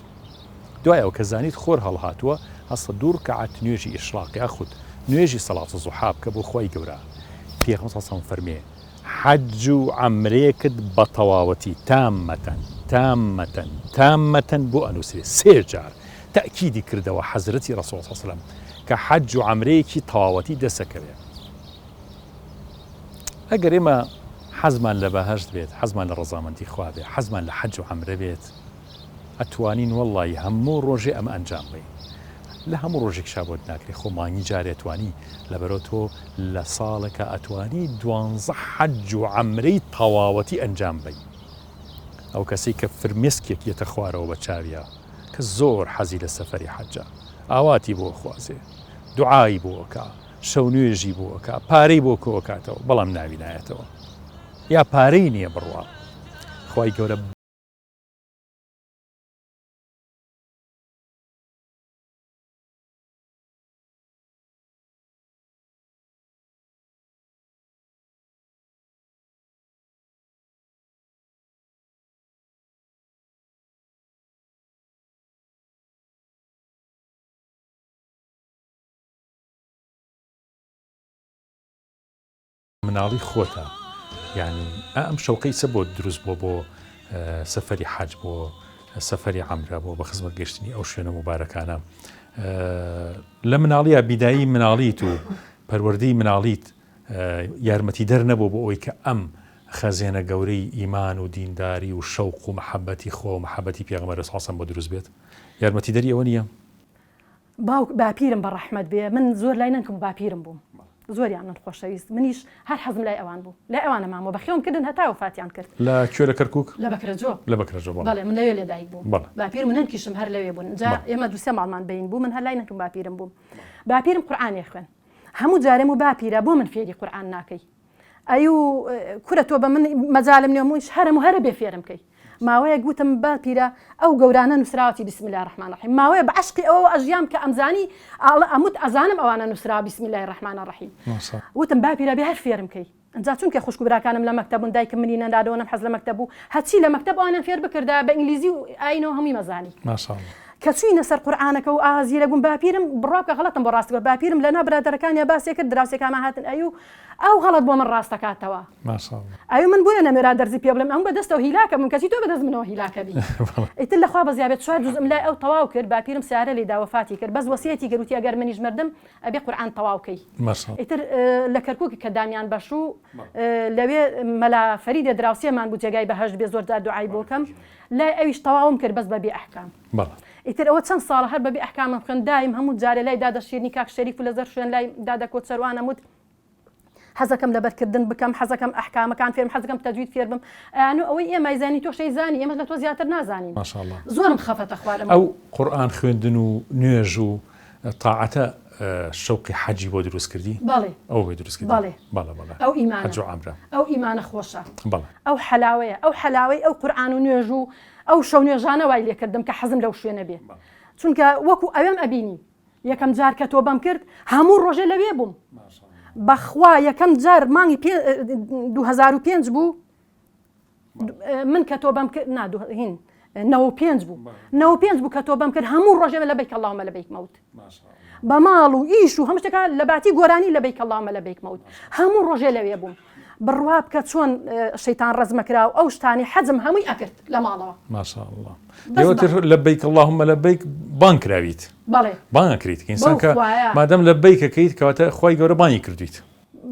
دوای ئەو کە زانیت خۆر هەڵهاتووە هەستە دوو ڕکعات نوێژی ئیشراقی ئەخوت نوێژی سەڵات زوحا بکە بۆ خۆی گەورە پێغەمبەر صلی الله عليه وسلم فەرمێ حەج و عەمرەیەکت بە تەواوەتی تامەتەن بۆ ئەنووسێ سێ جار تەئکیدی کردەوە حەزرەتی ڕەسوڵ صلی الله عليه وسلم کە حەج و عەمرەیەکی تەواوەتی دەسەکەوێت ئەگەر ئێمە حەزمان لە بەهەشت بێت حەزمان لە ڕەزامەندی خوا بێت حەزمان لە حەج و عەمرە بێت ئەتوانین وەڵڵی هەموو ڕۆژێ ئەمە ئەنجام بین لە هەموو ڕۆژێک شابۆت ناکرێت خۆ مانگی جارێتوانی لەبەرەوە تۆ لە ساڵێکە ئەتوانی 12 حەج و عەمرەی تەواوەتی ئەنجام بین ئەو کەسەی کە فرمێسکێک یەتە خوارەوە بە چاویە کە زۆر حەزی لە سەفەری حەجە ئاواتی بۆ خوازێ دوعای بۆکە شەو نوێژی بۆکە پارەی بۆ کۆکاتەوە بەڵام ناوی نایەتەوە یا پارەی نییە بڕوا خوای گەورە مناڵی خۆتە یعنی ئەم شەوقەی چە بۆ دروست بۆ سەفەری حەج بۆ سەفەری عەمرە بۆ بە خزمەت گەشتنی ئەو شوێنە مبارەکانە لە مناڵیە بیدایی مناڵیت و پەروەردەی مناڵیت یارمەتی دەرنەبوو بۆ ئەوەی کە ئەم خەزێنە گەورەی ئیمان و دینداری و شەوق و محەبەتی خۆ و محەبەتی پێغەمبەر صلی الله عليه وسلم بۆ دروست بێت یارمەتی دەری ئەوە نییە باپیرم بە ڕەحمەت بێ من زۆر لای نەنکەم باپیرم بووم زۆریان من خۆشەویست منیش هەر حەزم لای ئەوان بوو لای ئەوانە مامۆ بەخێوم کردن هەتا وفاتیان کرد لە کوێ لە کەرکووک لە بەکرەجۆ بەڵێ من لەوێ لێدایک بووم باپیر من نەنکیشم هەر لەوێ بوون جا ئێمە دووسێ ماڵمان بین بوو من هەر لای نەکەم باپیرم بووم باپیرم قورئانی خوێن هەموو جارێم و باپیرە بۆ من فێری قورئان ناکەی ئەیو کورە تۆ بە من مەجالم نییە موش هەرە بێ فێرم کەی ماوەیە گوتم باپیرە ئەو گەورانە نووسراوەتی بسم الله الرحمن الرحیم ماوەیە بە عشقی ئەوە ئەژیام کە ئەمزانی ئەموت ئەزانم ئەوانە نووسرا بسم الله الرحمن الرحیم وتم باپیرە بێ هەر فێرم کەی ئەجا چونکە خوشک و براکانم لە مەکتەبوون دایکم منی نەدادەوەم حەز لە مەکتەب بوو هەچی لە مەکتەب ئەوانە فێر بکردا بە ئینگلیزی و ئاینەوە هەمووی مەزانی کە چوینە سەر قورئانەکە و ئازیرە بووم باپیرم بڕاکە غەڵەتم بۆ ڕاستەکە باپیرم لەنا برادەرەکانیان باسی کرد دراوسێکمان هاتن ئەو غەڵەت بۆ من ڕاستەکاتەوە ئەو من بۆیە نەمێرا دەرزی پێ بڵێم ئەم بەدەستەوە هیلاکە بووم کەچی تۆ بەدەست منەوە هیلاکە بی ئیتر لەخوا بەزیابێت 4 جوزم لای ئەو تەواو کرد باپیرم سیارە لێدا وەفاتی کرد بەس وەسیەتی کرد وتی ئەگەر منیش مردم ئەبێ قورئان تەواوکەی ئیتر لە کەرکووکی کە دامیان بەشوو لەوێ مەلا فەریدە دراوسێمان بوو جێگای بەهەشت بێ زۆر جار دوعای بۆکەم لای ئەویش تەواوم کرد بەس بەبێ ئەحکام ئیتر ئەوە چەند ساڵە هەر بەبێ ئەحکامم خوێن دایم هەموو جارێ لای دادەشیرنی کاک شەریف و لەزەر شوێن لای دادەکۆت سەروانە وت حەزەکەم لەبەرکردن بکەم حەزەکەم ئەحکامەکان فێرم حەزەکەم تەجوید فێر بم ئەوەی ئێمە زانی تۆ شەی زانی ئێمە لە تۆ زیاتر نازانین ماشاءالله زۆرم خەفەتە خوارم ئەو قورئان خوێندن و نوێژ و تاعەتە شەوقی حەجی بۆ دروست کردی بەڵێ ئەو بۆ دروست کردی بەڵێ ئەو ئیمانە حەج و عەمرە ئەو ئیمانە خۆشە بەڵێ ئەو حەلاوەیە ئەو حەلاوەی ئەو قورئان و نوێژ و ئەو شەو نوێژانە وای لێ کردم کە حەزم لەو شوێنە بێ چونکە وەکو ئەوێم ئەبینی یەکەم جار کە تۆ بەم کرد هەموو ڕۆژێ لەوێ بووم بەخوا یەکەم جار مانگی 2005 بوو من کە تۆ بەم کرد هین 95 بوو 95 بوو کە تۆ بەم کرد هەموو ڕۆژێ لەبیک اللهم لەبیک مەوت بە ماڵ و ئیش و هەموو شتێکە لە باتی گۆرانی لەبیک اللهم لەبیک مەوت هەموو ڕۆژێ لەوێ بووم بڕوا بکە چۆن شەیتان ڕزمەکرا و ئەو شتانی حەزم هەمووی ئەکرد لە ماڵەوە. ماشاء الله لێوەتر لەبەیک اللهم لەبەیک بان کراویت بەڵێ بان کریت ئینسان کە مادەم لەبەیکەکەیت کەواتە خۆی گەورە بانی کردویت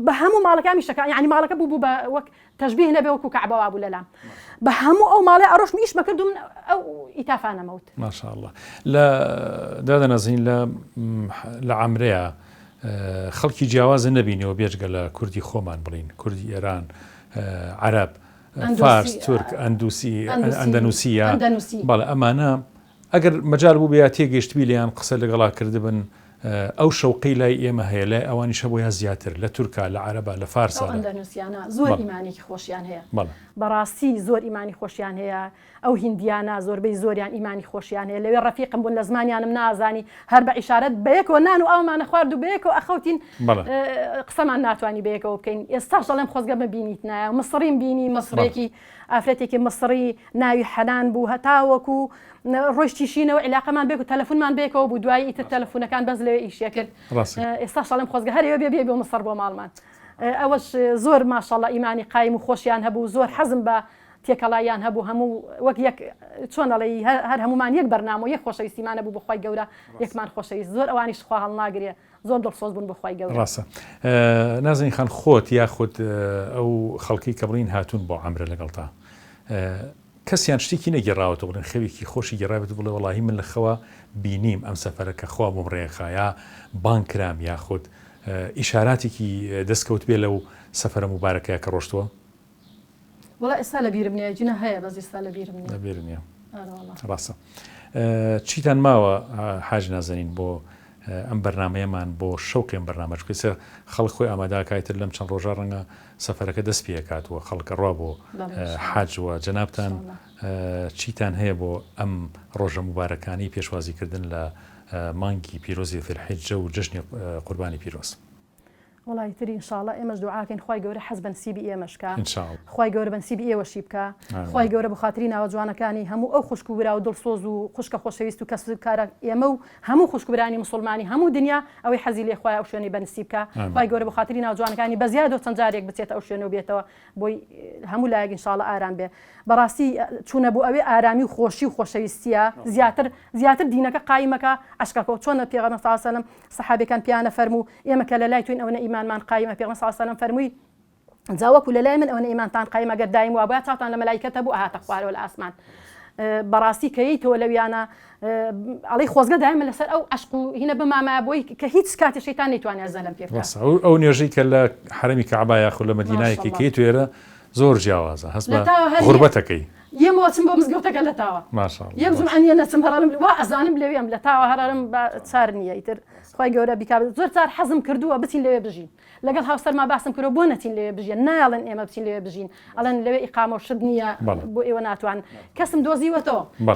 بە هەموو ماڵەکانی شەکە یعنی ماڵەکە بوو بە وەک تەشبیه نەبێ وەکو کەعبە بوو لەلام بە هەموو ئەو ماڵێ ئەڕۆشم ئیش بەکرد و من ئەو ئیتافانەمەوت. ماشاء الله لە دادەنەزین لە عەمرەیە خەڵکی جیاوازە نەبینەوە بێژگە لە کوردی خۆمان بڵین کوردی ئێران عەرەب فارس تورک ئەندەنوسیە بەڵێ ئەمانە ئەگەر مەجال بوو بێ تێگەیشتبی لێیان قسە لەگەڵا کردبن ئەو شەوقەی لای ئێمە هەیە لای ئەوانی شە بۆیان زیاتر لە تورکا لە عەرەبا لە فارسا ئەندەنوسیانە زۆر ئیمانێکی خۆشیان هەیە بەڕاستی زۆر ئیمانی خۆشیان هەیە ئەو هیندیانە زۆربەی زۆریان ئیمانی خۆشیان هەیە لەوێ ڕەفیقم بوون لە زمانیانم نازانی هەر بە ئیشارەت بەیەکەوە نان و ئاومانە خوارد و بەیەکەوە ئەخەوتین قسەمان ناتوانی بەیەکەوە بکەین ئێستاش دەڵێم خۆزگە ببینیت نایە مەسڕیم بینی مەسڕێکی ئافرەتێکی مەسڕی ناوی حەنان بوو هەتاوەکو ڕۆیشتیشینەوە علاقەمان بێک و تەلەفۆنمان بێکەوە بوو دوایی ئیتر تەلەفۆنەکان بەس لەوێ ئیشە کرد ئێستاش دەڵێم خۆزگە هەرێوە بێ بۆ مەسڕ بۆ ماڵمان ئەوەش زۆر ماشەڵڵا ئیمانی قایم و خۆشیان هەبوو زۆر حەزم بە تێکەڵاییان هەبوو هەموو وەک یەک چۆن دەڵێ هەر هەمومان یەک بەرنامە یەک خۆشەویستیمانە بوو بەخوای گەورە یەکمان خۆشەویست زۆر ئەوانیش خوا هەڵناگرێ زۆر دڵسۆز بوون بەخوای گەورە. ڕاستە نازنین خان خۆت یاخود ئەو خەڵکی کە بڵین هاتوون بۆ عەمرە لەگەڵتا کەسیان شتێکی نەگەڕاوەتە بڵێن خەوێکی خۆشی گەڕاوێت بڵێ وەڵاهی من لە خەوە بینیم ئەم سەفەرەکە خوا بۆم ڕێخایە بان کرام یاخود ئیشاراتێکی دەستکەوت بێ لەو سەفەرە مبارەکەیە کە ڕۆشتووە؟ وڵا ئێستا لە بیرم نییە جنە هەیە بەس ئێستا لە بیرم نییە ڕاستە. چیتان ماوە حاج نازەنین بۆ ئەم بەرنمەیەمان بۆ شەوقی ئەم بەرنامە چکە خەڵک خۆی ئاماداکایتر لەم چەند ڕۆژە ڕەنگە سەفەرەکە دەست پێکاتوە خەڵکە ڕوا بۆ حاجوە جەنابتان چیتان هەیە بۆ ئەم ڕۆژە مبارەکانی پێشوازیکردن لە مانگی پیرۆزی ذوالحیجە و جژنی قوربانی پیرۆز؟ وڵی تری ئینشاڵڵا ئێمەش دوعاکەین خی گەورە حەز بەنسیبی ئێمەشکە خی گەورە بەنسیبی ئێوەشی بکە خی گەورە بخاتری ناوە جوانەکانی هەموو ئەو خوشکوبرا و دڵسۆز و خوشکە خۆشەویست و کەس کارە ئێمە و هەموو خوشکبرانی مسلمانی هەموو دنیا ئەوەی حەزی لێ خۆی ئەو شوێنی بەنسیب بکە خی گەورە بخاتری ناو جوانەکانی بەزیاد و چەند جارێک بچێتە ئەو شوێنە و بێتەوە بۆی هەموو لایەک ئینشاڵڵا ئارام بێ بەڕاستی چوونە بۆ ئەوێ ئارامی و خۆشی و خۆشەویستیە زیاتر دینەکە قایمەکە عشقەکە چۆنە پێغەمبەر صلی الله علیه و سلم سەحابەکان پیانە فەرموو ئێمە کە لە لای توین ئەوەنە ئیمانمان قایمە پێغەمبەر صلی الله علیه و سلم فەرمووی جاوەکو لە لای من ئەوەنە ئیمانتان قایمە گەر دایم وابە چاوتان لە مەلایکەتە بوو ئاهاتە خوارەوە لە ئاسمان بەڕاستی کەیتەوە لەویانە ئەڵەی خۆزگە دایمە لەسەر ئەو عشق و هینە بمامە بۆی کە هیچ کاتی شەیتان نەیتوانێت زەلم پێ بکات ئەو نوێژەی کە لە حرەمی کەعبا یاخود لە مەدینایەکی کەیت وێرە زۆر جیاوازە هەست بە غوربەتەکەی یەمەوە چم بۆ مزگەوتەکە لە تاوە یەک زمانیە نەچم هەرم وا ئەزانم لەوێم لە تاوە هەرم بە چار نییە ئیتر خی گەورە بیکات زۆر چار حەزم کردووە بچین لەوێ بژین لەگەڵ هاوسەرما باسم کردەوە بۆ نەچین لەوێ بژین نایڵێن ئێمە بچین لەوێ بژین ئەڵەن لەوێ ئیقامە و شت نییە بۆ ئێوە ناتوان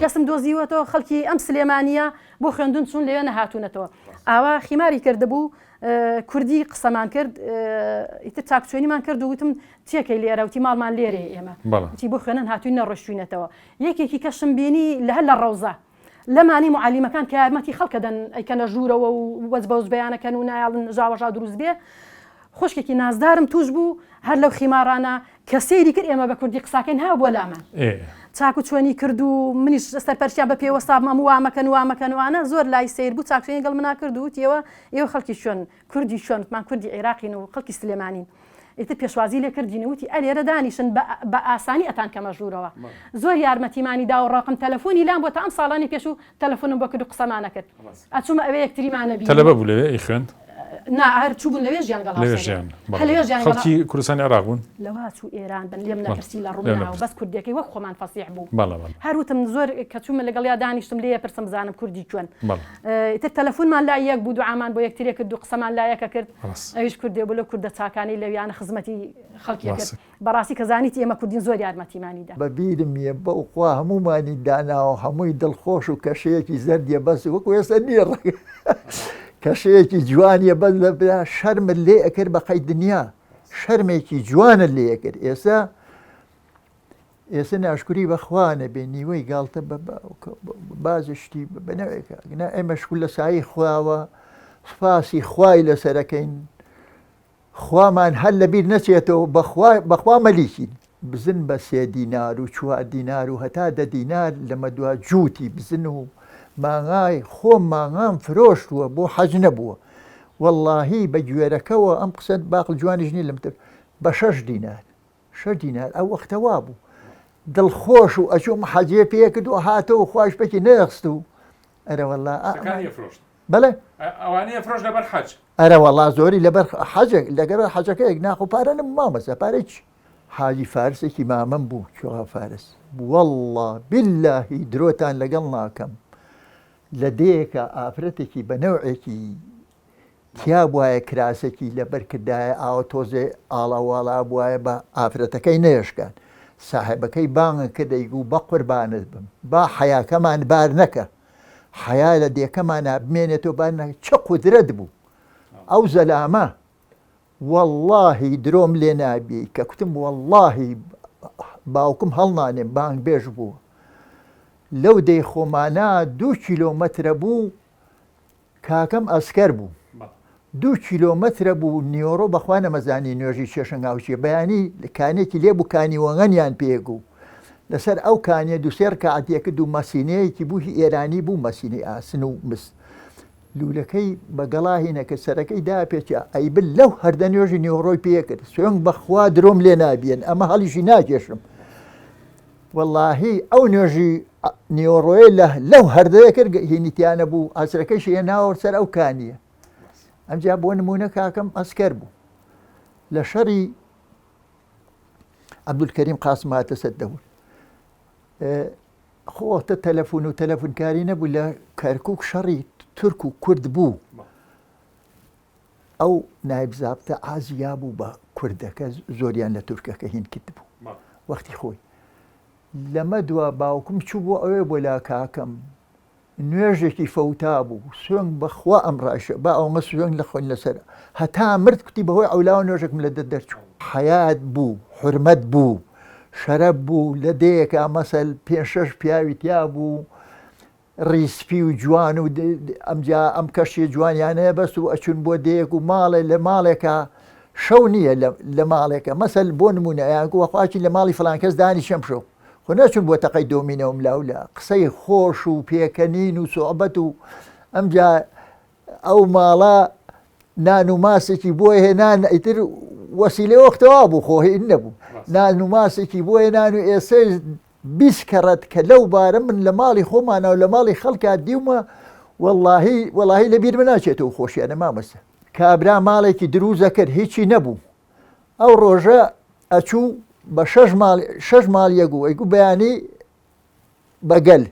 کەسم دۆزیوەتەوە خەڵکی ئەم سلێمانیە بۆ خوێندون چوون لەوێ نەهاتوونەتەوە ئاوا خیماری کردبوو کوردی قسەمان کرد ئیتر چاکچێنیمان کرد و وتم تێکەی لێرە وتی ماڵمان لێرێ ئێمە تی بۆ خوێنن هاتووی نەڕۆشتوینەتەوە یەکێکی کەشم بینی لە هەر لە ڕەوزە لەمانی معلیمەکان کە یارمەتی خەڵکەدەن ئەیکەنە ژوورەوە و وەز بەوز بەیانەکەن و نایڵن ژاوەژا دروست بێ خوشکێکی نازدارم توش بوو هەر لەو خیمارانە کە سەیری کرد ئێمە بە کوردی قساکەین ها بۆ لامان چاک و چۆنی کرد و منیش سەرپەرشیان بە پێوەستابمەم وامەکەنوانە زۆر لای سیر بوو چاکچێنی گەڵ منا کرد و ئێوە خەڵکی شوێن کوردی شوێنمان کوردی عێراقین و خەڵکی سلێمانین ئیتر پێشوازی لێ کردینە وتی ئەلێرە دانیشن بە ئاسانی ئەتان کەمە ژوورەوە زۆر یارمەتیمانی دا و ڕقم تەلەفۆنی لام بۆ تا ئەم ساڵانی پێش و تەلەفۆنم بۆ کرد و قسەمانە کرد ئەچوومە ئەوێ یەکتریمانە بی تەلەبە بوو لەوێ ئەی خوێند هەر چوو بوون لەوێ ژیان خەڵکی کوردستانی عێراق بوون لەوا چوو ئێران بن لێم نەپرسی لە ڕوونا و بەس کوردیەکەی وەک خۆمان فەسیح بوو هەروتم زۆر کە چوومە لەگەڵیا دانیشتم لێ پرسم بزانم کوردی کوێن ئیتر تەلەفۆنمان لای یەک بوو دوعامان بۆ یەکترێ کرد و قسەمان لایەکە کرد ئەویش کوردێ بوو لە کوردە چاکانی لەویانە خزمەتی خەڵکی کرد بەڕاستی کە زانیتی ئێمە کوردین زۆر یارمەتیمانیدا بەبیرمیە بەوخوا هەمومانی داناوە هەمووی دڵخۆش و کەشەیەکی زەردیە بەس وەکو ئێستا نییە کەشەیەکی جوانیە بەس لە شەرمت لێ ئەکرد بەقەی دنیا شەرمێکی جوانە لێ ئەکرد ئێستا ناشکوری بەخوانە بێ نیوەی گاڵتە بازشتی بنەوەیەکە ئێمە شکول لە سایی خواوە سپاسی خوای لەسەرەکەین خوامان هەر لەبیر نەچێتەوە بەخوا مەلیکی بزن بە 3 دینار و 4 دینار و هەتا 10 دینار لەمە دوا جووتی بزن و ماغای خۆم ماغام فرۆشتووە بۆ حەج نەبووە واللهی بە گوێرەکەەوە ئەم قسە باقل جوانیش نی لەمتر بە 6 دینار 6 دینار ئەو وەختەوا بوو دڵخۆش و ئەچوم حەجێ پێکرد و هاتەوە خوش پێکی نەخست و ئەرە والله بەڵێ ئەوانەیە فرۆش لەبەر حەج ئەرە والله زۆری لەبەر حەجێک لەگەر حەجەکەیەک ناخۆ پارەنم مامەسە پارێکی حاجی فارسێکی مامەم بوو چۆغا فارس والله باللهی درۆتان لەگەڵ ناکەم لە دەیەکە ئافرەتێکی بە نەوعێکی تیا بواە کراسێکی لەبەر کردایە ئاوە تۆزێ ئاڵاواڵا بواە بە ئافرەتەکەی نێشکان ساحبەکەی بانگە کە دەیگو بە قوربانت بم با حیاکەمان بار نەکە حیا لە دێکەمانە بمێنێتەوە بار نەکە چه قودرەت بوو ئەو زەلامە واللهی درۆم لێ نابی کە کوتم واللهی باوکم هەڵنانێم بانگ بێژ بووە لەو دەی خۆمانە 2 کیلۆمەترە بوو کاکەم ئەسکەر بوو 2 کیلۆمەترە بوو نیۆڕۆ بەخوا نەمەزانی نوێژی چێشنگاوچیە بەیانی کانێکی لێ بوو کانی وەngەنیان پێگو لەسەر ئەو کانیە 2 کاتێکە دوو مەسینەیەکی بوو ئێرانی بوو مەسینەی ئاسن و مس لولەکەی بە گەڵاهینە کە سەرەکەی داپێچە ئەیبل لەو هەردە نوێژی نیۆڕۆی پێکرد سوێنگ بەخوا درۆم لێ نابێن ئەمە هەڵیشی ناکێشم واللهی ئەو نوێژی نیۆڕۆیە لەو هەردەیە کرد هینیتیانە بوو ئاسرەکەیشی هێناوە سەر ئەو کانیە ئەمجا بۆ نمونە کاکەم ئەسکەر بوو لە شەڕی عەبدولکەریم قاسم هاتە سەددەور خۆتە تەلەفۆن و تەلەفۆنکاری نەبوو لە کەرکووک شەڕی تورک و کورد بوو ئەو نایب زابتە ئازیا بوو بە کوردەکە زۆریان لە تورکەکە هین کرد بوو وەختی خۆی لەمە دووە باوکم چوو بۆ ئەوێ بۆ لا کاکەم نوێژێکی فەوتا بوو سوێنگ بەخوا ئەمڕاشە با ئەومە سوێنگ لە خۆین لەسەر هەتا مرد کوتی بەهۆی ئەولاوە نوێژێکم لە دەرچوو حیات بوو حورمەت بوو شەرەف بوو لە دەیەکە مەسەل 5-6 پیاوی تیا بوو ڕیسپی و جوان و ئەمجا ئەم کەشی جوانیانەیە بەست و ئەچون بۆ دەیەک و ماڵێ لە ماڵێکە شەو نییە لە ماڵێکە مەسەل بۆ نمونە یانکووەخواکی لە ماڵی فڵان کەس دانی شەم شەو خۆ نەچون بۆ تەقەی دۆمینەوەم لاولە قسەی خۆش و پێکەنین و سوعبەت و ئەمجا ئەو ماڵە نان و ماسێکی بۆ هێنان ئیتر وەسیلەی وەختەوا بوو خۆهێن نەبوو نان و ماسێکی بۆ هێنان و ئێسەی 20 کەڕەت کە لەو بارە من لە ماڵی خۆمانە و لە ماڵی خەڵکات دیومە وەڵاهی لەبیر بناچێتەوە خۆشیانە مامەسە کابرا ماڵێکی دروزە کرد هیچی نەبوو ئەو ڕۆژە ئەچوو بە 6 ماڵیەگو ئەیگو بەیانی بەگەل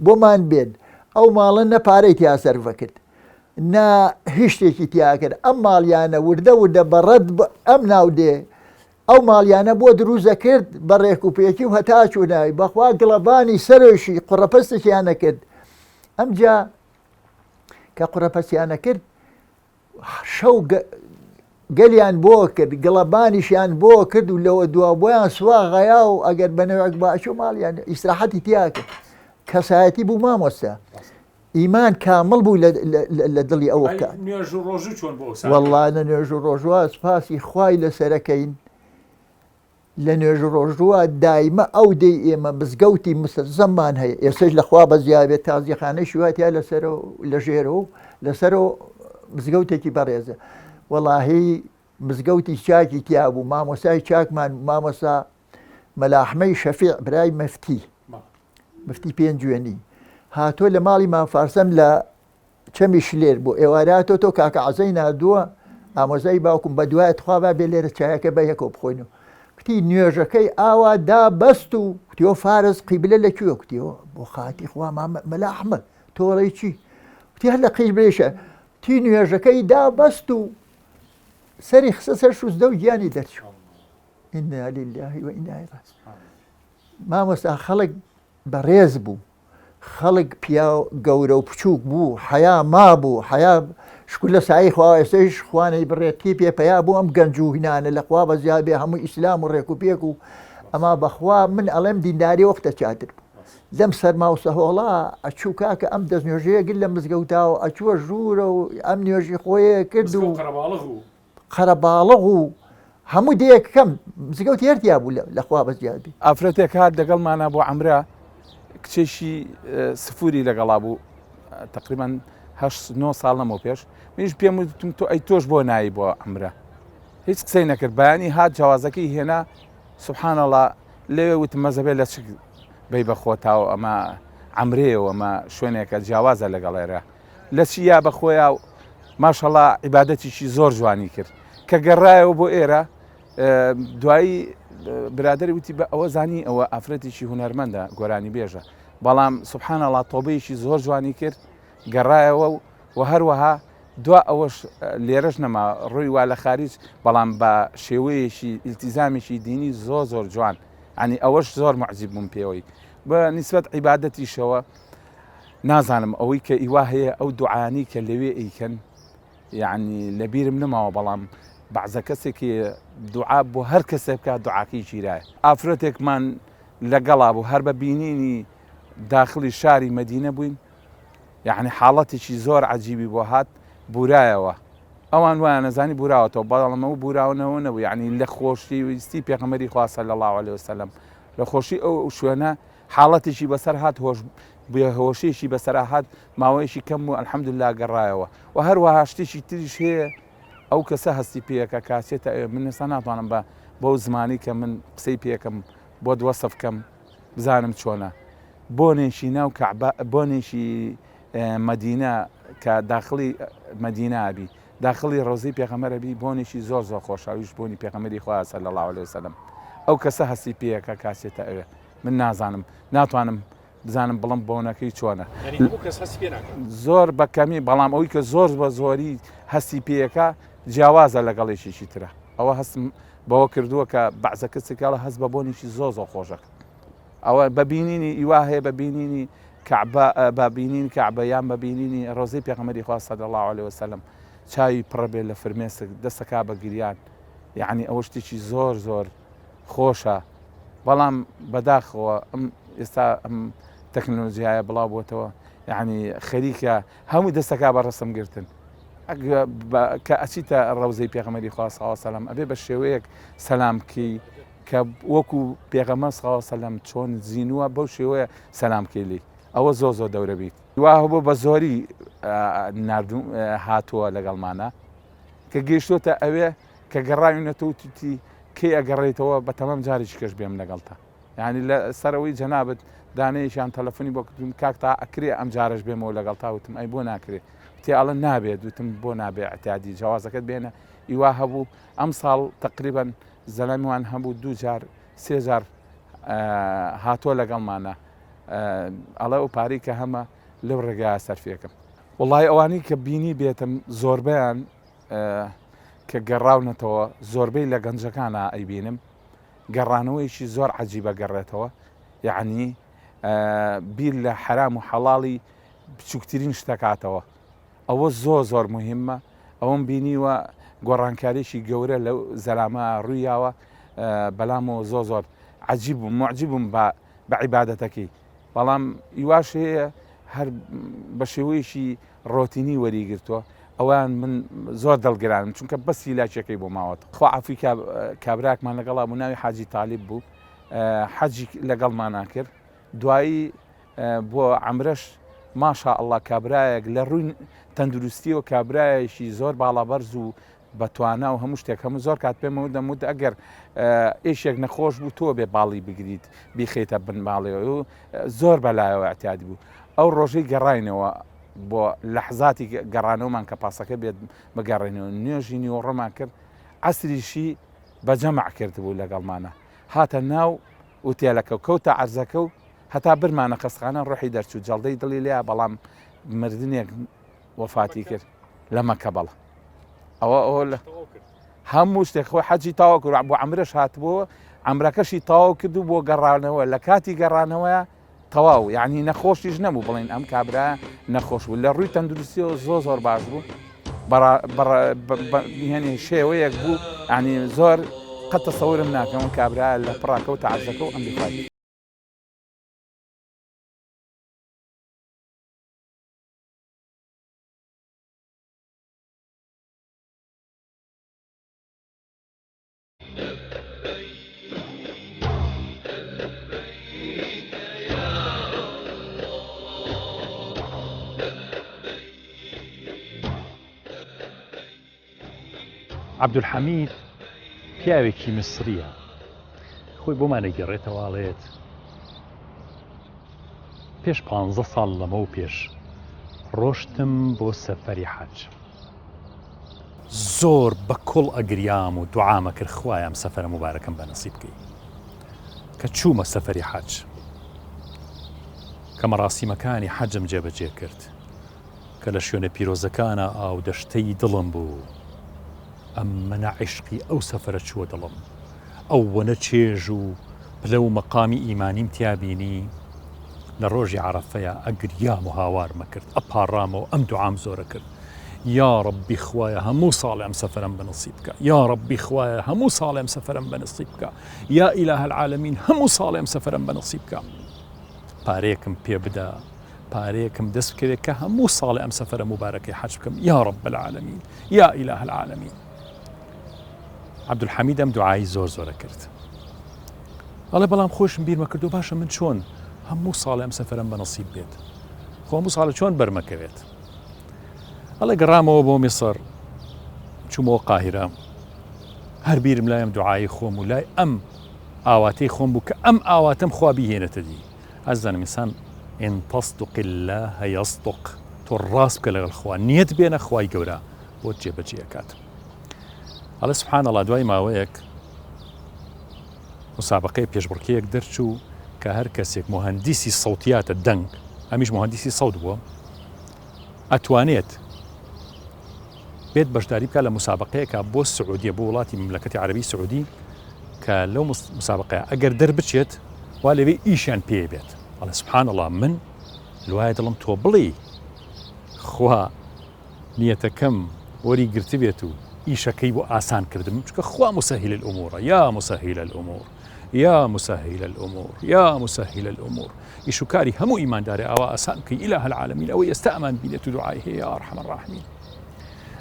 بۆمان بێن ئەو ماڵە نەپارەی تیا سەرڤە کرد نا هیچ شتێکی تیا کرد ئەم ماڵیانە وردە بەڕەت ئەم ناودێ ئەو ماڵیانە بۆ دروزە کرد بە ڕێک و پێکی و هەتا چووناوی بەخوا گڵەبانی سەرۆشی قوڕەپەستێکیانە کرد ئەمجا کە قوڕەپەستیانە کرد شەو گەلیان بۆ کرد گڵەبانیشیان بۆ کرد و لەوە دوا بۆیان سوا غەیا و ئەگەر بەنەوەک باچوو ماڵیان ئیسراحەتی تیا کرد کەسایەتی بوو مامۆستا ئیمان کامڵ بوو لە دڵی ئەوە بکات نوێژ و ڕۆژوو چۆن بۆ وەڵڵا لە نوێژ و ڕۆژوە سپاسی خوای لەسەرەکەین لە نوێژ و ڕۆژوە دایمە ئەو دەی ئێمە مزگەوتی مسەزەممان هەیە ئێسش لەخوا بە زیابێت تازیخانەی شواتیا لە ژێرەوە لەسەرەوە مزگەوتێکی بەڕێزە وەڵاهی مزگەوتی چاکی تیا بوو مامۆسای چاکمان مامۆسا مەلاحمەی شەفیع برای مفتی پێنجوێنی هاتۆ لە ماڵی مافارسەم لە چەمی شلێر بۆ ئێواراتۆ تۆ کاکە عەزەی نردووە ئامۆزای باوکم بە دوایەت خوا با بێ لێرە چایەکە بە یەکەوە بخۆینەوە کوتی نوێژەکەی ئاوا دابەست و کوتیەوە فارس قیبلە لەکوێ کوتیەوە بۆ خاتی خوا مەلاحمە تۆڕەی چی کوتی هەر لە قیبلێشە تی نوێژەکەی دابەست و سەری خسە سەر شوزدە و گیانی دەرچوو ئینا لیلله و ئینا ئیلەیهی ڕاجعون مامۆستا خەڵک بەڕێز بوو خەڵک پیا گەورە و بچووک بوو حیا مابوو حیا شکر لە سایی خوا ئێستش خوانەی بڕێتی پێپەیا بوو ئەم گەنج و هینانە لەخوا بەزیا بێ هەموو ئیسلام و ڕێک و پێک و ئەما بەخوا من ئەڵێم دینداری وەختە چاتر بوو لەم سەرما و سەهۆڵا ئەچوو کاکە ئەم دەست نوێژەیە گل لە مزگەوتاوە ئەچووە ژوورە و ئەم نوێژی خۆیە کرد و قەرەباڵغ و هەموو دەیەکەم مزگەوت هێرتیا بوو لەخوا بەزیادی ئافرەتێک هات دەگەڵمانە بۆ عەمرە کچێشی سفوری لەگەڵا بوو تقریبان 9 ساڵ لەمەوە پێش منیش پێم وتم تۆ ئەی تۆش بۆ نایی بۆ عەمرە هیچ قسەی نەکرد بەیانی هات جیاوازەکەی هێنا سوبحانەڵڵا لێوێ وتم مەزەبێ لە چ بەی بەخۆتاوە ئەمە عەمرەیەوە ئەمە شوێنێکە جیاوازە لەگەڵ ئێرە لە چی یا بەخۆیە و ماشەڵڵا عیبادەتیشی زۆر جوانی کرد کە گەڕایەوە بۆ ئێرە دوایی برادری وتی بە ئەوە زانی ئەوە ئافرەتێکی هونەرمەندە گۆرانی بێژە بەڵام سوبحانەڵڵا تۆبەیەکی زۆر جوانی کرد گەڕایەوە و هەروەها دوا ئەوەش لێرەش نەما ڕووی وا لە خارج بەڵام بە شێوەیەشی ئیلتیزامیشی دینی زۆر جوان ینی ئەوەش زۆر معجب بووم پێوەی بە نیسبەت عیبادەتیشەوە نازانم ئەوەی کە ئیوا هەیە ئەو دوعانی کە لەوێ ئەیکەن یعنی لەبیرم نەماوە بەڵام بەعزە کەسێکی دوعا بۆ هەر کەسێ بکات دوعاکەی گیرایە ئافرەتێکمان لەگەڵا بوو هەر بە بینینی داخلی شاری مەدینە بووین یعنی حاڵەتێکی زۆر عەجیبی بۆ هات بورایەوە ئەوان وایە نەزانی بوراوەتەوە بەڵام ئەو بوراونەوە نەبوو یعنی لە خۆشی ویستی پێغەمبەری خوا صلی الله علیه وسلم لە خۆشی ئەو شوێنە حاڵەتێکی بەسەر هات هۆشیشی بەسەر هات ماوەیەکی کەم و الحەمدوللا گەڕایەوە و هەروەها شتێکی تریش هەیە ئەو کەسە هەستی پێیەکە کاسێتە من ئێستا ناتوانم بەو زمانی کە من قسەی پێکەم بۆ دووەسە بکەم بزانم چۆنە بۆنێکی ناو کەعبە بۆنێکی مەدینە کە داخلی مەدینابی داخلی ڕۆزەی پێغەمبەرەبی بۆنێکی زۆر خۆشەویش بۆنی پێغەمبەری خوا صلی الله علیه وسلم ئەو کەسە هەستی پێیەکە کاسێتە ئەوێ من نازانم ناتوانم بزانم بڵم بۆنەکەی چۆنە زۆر بەکەمی بەڵام ئەوی کە زۆر بە زۆری هەستی پێیەکە جیاوازە لەگەڵێکیشی ترە ئەوە هەستم بەوە کردووە کە بەعزە کەسێکڵە هەست بە بۆنێکی زۆر خۆشەکە ئەوە بەبینینی ئیوا هەیە بەبینینی کەعبە ببینین کەعبە یان ببینینی ڕۆزەی پێغەمبەری خوا صلی الله علیه وسلم چاوی پڕەبێ لە فرمێسک دەستەکا بە گریان یعنی ئەوە شتێکی زۆر خۆشە بەڵام بەداخەوە ئێستا ئەم تەکنۆلۆژیایە بڵاو بۆتەوە یعنی خەریکە هەموو دەستەکا بە ڕەسم گرتن کە ئەچیتە ڕەوزەی پێغەمبەری خوا صلی الله علیه وسلم ئەبێ بە شێوەیەک سەلامکەی کە وەکو پێغەمبەر صلی الله علیه وسلم چۆن زینووە بەو شێوەیە سەلامکەی لێی ئەوە زۆر دەورە بیت وا هەبوو بە زۆری هاتووە لەگەڵمانە کە گەیشتۆتە ئەوێ کە گەڕاوینەتەوە توتی کێ ئەگەڕێیتەوە بە تەمەم جارێکی کەش بێم لەگەڵتە یعنی لە سەرەوەی جەنابەت دانەیەشیان تەلەفۆنی بۆ کردم کاکتا ئەکرێ ئەم جارش بێمەوە لەگەڵتا وتم ئەی بۆ ناکرێت تێڵە نابێت وتم بۆ نابێ ئەتیادی جیاوازەکەت بێنە ئیوا هەبوو ئەم ساڵ تقریبان زەلامیوان هەبوو 2 جار 3 جار هاتووە لەگەڵمانە ئەڵێ و پارەی کە هەمە لەو ڕێگایە سەرفێکم وڵای ئەوانەی کە بینی بێتم زۆربیان کە گەڕاونەتەوە زۆربەی لە گەنجەکانە ئەیبینم گەڕانەوەیشی زۆر عەجیبە گەڕێتەوە یعنی بیر لە حرام و حەڵاڵی بچووکترین شتەکاتەوە ئەوە زۆر مهمە ئەوەم بینیوە گۆڕانکاریشی گەورە لەو زەلامە ڕوویاوە بەلامەوە زۆر عەجیب و معجبم بە عیبادەتەکەی بەڵام ئیواش هەیە هەر بە شێوەیەشی ڕۆتینی وەریگرتووە ئەوان من زۆر دڵگرانم چونکە بەسی لاچەکەی بۆ ماوەت خوا عەفوی کابراکمان لەگەڵا بوو ناوی حاجی تاالب بوو حەجی لەگەڵمانە کرد دوایی بۆ عەمرەش ماشا ئەڵڵا کابرایەک لە ڕووی تەندروستیەوە کابرایەکی زۆر باڵابەرز و بەتوانە و هەموو شتێک هەموو زۆر کات پێمەوە دەموت ئەگەر ئێشێک نەخۆش بوو تۆ بێ باڵی بگریت بیخێتە بن باڵێەوە و زۆر بەلایەوە ئەتیادی بوو ئەو ڕۆژەی گەڕاینەوە بۆ لەحزاتی گەڕانەوەمان کە پاسەکە بێت بگەڕێنەوە نوێژی نیوەڕۆمان کرد عەسریشی بەجەمع کردبوو لەگەڵمانە هاتە ناو ئوتێلەکە و کەوتە عەرزەکە و هەتا برمانە قەسخانە ڕۆحی دەرچوو جەڵدەی دڵی لێە بەڵام مردنێک وەفاتی کرد لە مەکە بەڵە ئەوە هەموو شتێک خۆی حەجی تاوا کرد بۆ عەمرەش هاتبووە عەمرەکەشی تاوا کرد و بۆ گەڕانەوە لە کاتی گەڕانەوەیە تەواو یعنی نەخۆشیش نەبوو بڵێن ئەم کابرا نەخۆش بوو لە ڕووی تەندروستیەوە زۆر باش بوو هێنی شێوەیەک بوو ینی زۆر قەت تەسەورم ناکەم کابرا لە پڕاکەوتە عەرزەکە و ئەمریکای عەبدولحەمید پیاوێکی میسریە، خۆی بۆمانە گەڕێتەواڵێت پێش 15 ساڵ لەمە و پێش ڕۆشتم بۆ سەفەری حەج. زۆر بە کوڵ ئەگریام و دوعامە کرد خوایە ئەم سەفەرە موبارەکەم بە نەسیب بکەی. کە چوومە سەفەری حەج کە مەراسیمەکانی حەجم جێبەجێ کرد کە لە شوێنە پیرۆزەکانە ئاو دەشتەی دڵم بوو. ئەم منە عیشقی ئەو سەفەرە چووە دڵم، ئەو وەنە چێژ و پلە و مەقامی ئیمانیم تیابینی لە ڕۆژی عەرەفەیە ئەگریام و هاوارمە کرد، ئەپاڕامەوە ئەم دوعام زۆرە کرد. یا ڕەبی خوایە هەموو ساڵێ ئەم سەفەرم بە نەسیب بکە، یا ڕەبی خوایە هەموو ساڵێ ئەم سەفەرم بە نەسیب بکە، یا ئیلاه العالەمین هەموو ساڵێ ئەم سەفەرم بە نەسیب بکە. پارەیەکم پێ بدە، پارەیەکم دەست بکەوێت کە هەموو ساڵێ ئەم سەفەرە موبارەکەی حەج بکەم، یا ڕەب العالەمین یا ئیلاه العالەمین. عەبدولحەمید ئەم دوعای زۆر زۆرە کرد. ئەڵێ بەڵام خۆشم بیرمە کردو باشە من چۆن هەموو ساڵێ ئەم سەفەرم بە نەسیب بێت، خۆ هەموو ساڵە چۆن بەرمەکەوێت. ئەڵێ گەڕامەوە بۆ میسر، چوومەوە قاهیرە، هەر بیرم لای ئەم دوعای خۆم و لای ئەم ئاواتەی خۆم بوو کە ئەم ئاواتەم خوا بیهێنێتە دی. ئەزانم ئینسان ئین تەصدق الله یەصدق، تۆ ڕاست بکە لەگەڵ خوا، نیەت بێنە خوای گەورە بۆ جێبەجێ ئەکات. ئەڵێ سوبحان الله دوای ماوەیەک مسابقەی پێشبڕکێیەک دەرچوو کە هەر کەسێک مهندسی سەوتیاتە دەنگ، ئەمیش مهندسی سەوت بووە، ئەتوانێت بێت بەشداری بکە لە مسابقەیەکە بۆ سعودیە، بۆ وڵاتی مملەکەتی عەرەبی سعودی، کە لەو مسابقەیە ئەگەر دەربچێت وا لەوێ ئیشیان پێ بێت. ئەڵێ سوبحان الله من لوایە دڵم تۆ بڵێ خوا نیەتەکەم وەری گرتی بێت و ئیشەکەی بۆ ئاسان کردم، چونکە خوا مسهل الأمور یا مسهل الأمور یا مسهل الأمور یا مسهل الأمور. ئیش و کاری هەموو ئیماندارێ ئەوە ئاسان کەی ئیلاه العالەمین، ئەوەی ئێستا ئەمان بینێت و دوعای هەیە یا ئەرحەم الراحمین.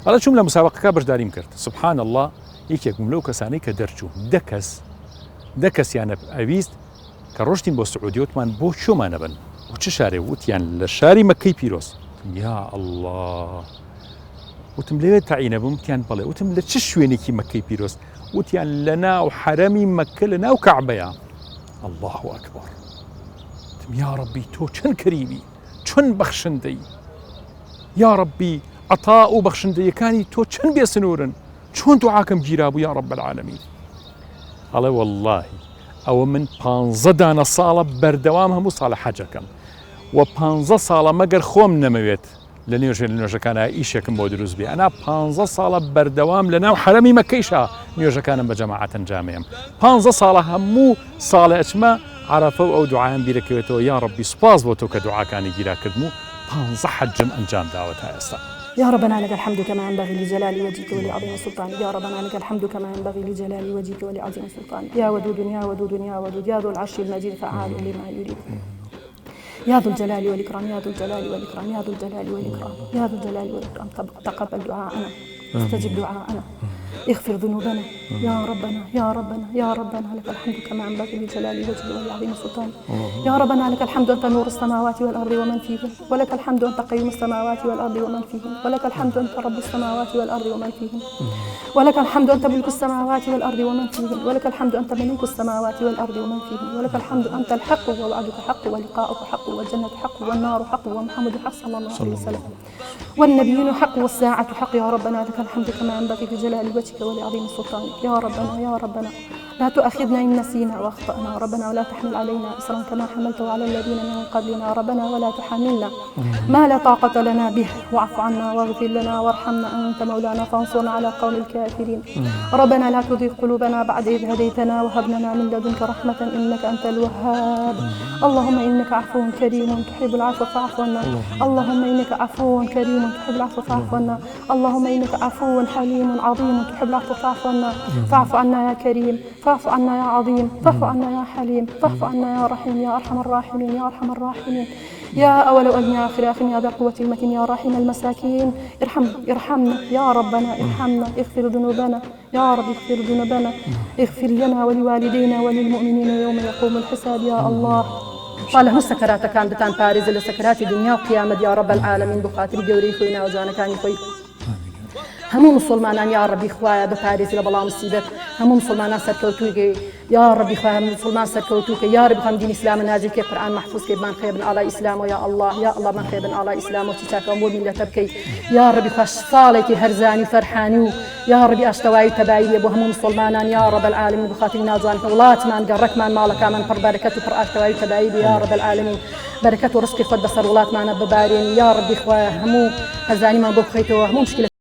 ئەڵێ چووم لە مسابقەکە بەشداریم کرد. سوبحان الله یەکێکم لەو کەسانەی کە دەرچوو دە کەسیانە ئەویست کە ڕۆشتین بۆ سعودی وتمان بۆ چۆمانە بن و چ شارێ؟ وتیان لە شاری مەکەی پیرۆز. یا الله، وتم لەوێ تەعینە بووم، وتیان بەڵێ. وتم لە چ شوێنێکی مەکەی پیرۆز؟ وتیان لە ناو حەرەمی مەکە لە ناو کەعبەیە. الله ئەکبەر. وتم یا ڕەبی تۆ چەند کەریمی، چۆن بەخشندەی، یا ڕەبی عەتا و بەخشندەیەکانی تۆ چەند بێسنوورن، چۆن دوعاکەم گیرا بوو یا ڕەب العالەمین. ئەڵێ وەڵڵاهی ئەوە من 15 دانە ساڵە بەردەوام هەموو ساڵە حەجەکەم و 15 ساڵە مەگەر خۆم نەمەوێت لە نوێژەکانە ئیشێکم بۆ دروست بێ، ئەنا 15 ساڵە بەردەوام لە ناو حەرەمی مەکەیشە نوێژەکانم بە جەماعەت ئەنجامێم. 15 ساڵە هەموو ساڵە ئەچمە عەرەفە و ئەو دوعایان بیرەکەوێتەوە، یا ڕەبی سوپاس بۆ تۆ کە دوعاکانی گیرا کردم و 15 حەجم ئەنجام داوە تا ئێستا. يا ربنا لك الحمد كما ينبغي لجلال وجهك ولعظيم سلطانك، يا ربنا لك الحمد كما ينبغي لجلال وجهك ولعظيم سلطانك، يا ودود يا ودود يا ودود، يا ذو العرش المجيد فعال لما يريد، يا ذو الجلال والإكرام، يا ذو الجلال والإكرام، يا ذو الجلال والإكرام، يا ذو الجلال والإكرام. تقبل دعاءنا، استجب دعاءنا، اغفر ذنوبنا يا ربنا يا ربنا يا ربنا لك الحمد كما ينبغي لجلال وجهك ولعظيم سلطانك، يا ربنا لك الحمد أنت نور السماوات والأرض ومن فيهن، ولك الحمد أنت قيوم السماوات والأرض ومن فيهن، ولك الحمد أنت رب السماوات والأرض ومن فيهن، ولك الحمد أنت ملك السماوات والأرض ومن فيهن، ولك الحمد أنت ملك السماوات والأرض ومن فيهن، ولك الحمد أنت الحق ووعدك حق ولقاؤك حق والجنة حق والنار حق ومحمد حق صلى الله عليه وسلم والنبيين حق والساعة حق، يا ربنا لك الحمد كما ينبغي لجلال وجهك ولعظيم سلطانك، يا ربنا يا ربنا لا تؤاخذنا إن نسينا وأخطأنا ربنا، ولا تحمل علينا إصرا كما حملته على الذين من قبلنا ربنا، ولا تحملنا ما لا طاقة لنا به، واعف عنا واغفر لنا وارحمنا أنت مولانا فانصرنا على قوم الكافرين. ربنا لا تزغ قلوبنا بعد إذ هديتنا وهب لنا من لدنك رحمة إنك أنت الوهاب. اللهم إنك عفو كريم تحب العفو فاعف عنا، اللهم إنك عفو كريم تحب العفو فاعف عنا، اللهم إنك عفو حليم عظيم تحب العفو فاعف عنا، فاعف عنا يا كريم، فاعف عنا يا عظيم، فاعف عنا يا حليم، فاعف عنا يا رحيم، يا أرحم الراحمين، يا أرحم الراحمين، يا أول وأجل يا آخر آخر، يا ذا القوة المتين، يا رحيم المساكين، ارحمنا يا ربنا، ارحمنا، اغفر ذنوبنا يا رب، اغفر ذنوبنا، اغفر لنا ولوالدينا وللمؤمنين يوم يقوم الحساب يا الله. طال هو سكرات كان بتان باريز لسكرات دنيا وقيامة يا رب العالمين، بخاطر جوري خوينا وجانا كان خوي هەموو مسلمانان یا ڕەبی خوایە بپارێزی لە بەڵام مصیبەت هەموو مسلمانان سەرکەوتووی یا ڕەبی خوایە مسلمان سەرکەوتووکە یا ڕەبی خۆم دینی ئیسلام نازل کە قورئان محفوظ کە بمان خێبن ئاڵای ئیسلام و یا الله من خێبن ئاڵای ئیسلام و چاکەم بۆ میلەتە بکەی یا ڕەبی خوای ساڵێکی هەرزانی فەرحانی و یا ڕەبی ئاشتەوایی تەبایی لێ بۆ هەموو مسلمانان یا ڕەب العالمین بخاطری ناوجوان وڵاتمان گەڕەکمان ماڵەکانمان پڕ بەرەکەت و پڕ ئاشتەوایی تەبایی یا ڕەب العالمین بەرەکەت و ڕزقی خۆت بەسەر وڵاتمانە ببارێن یا ڕەبی خوایە هەموو هەرزانیمان بۆ بخەیتەوە هەموو مشکلە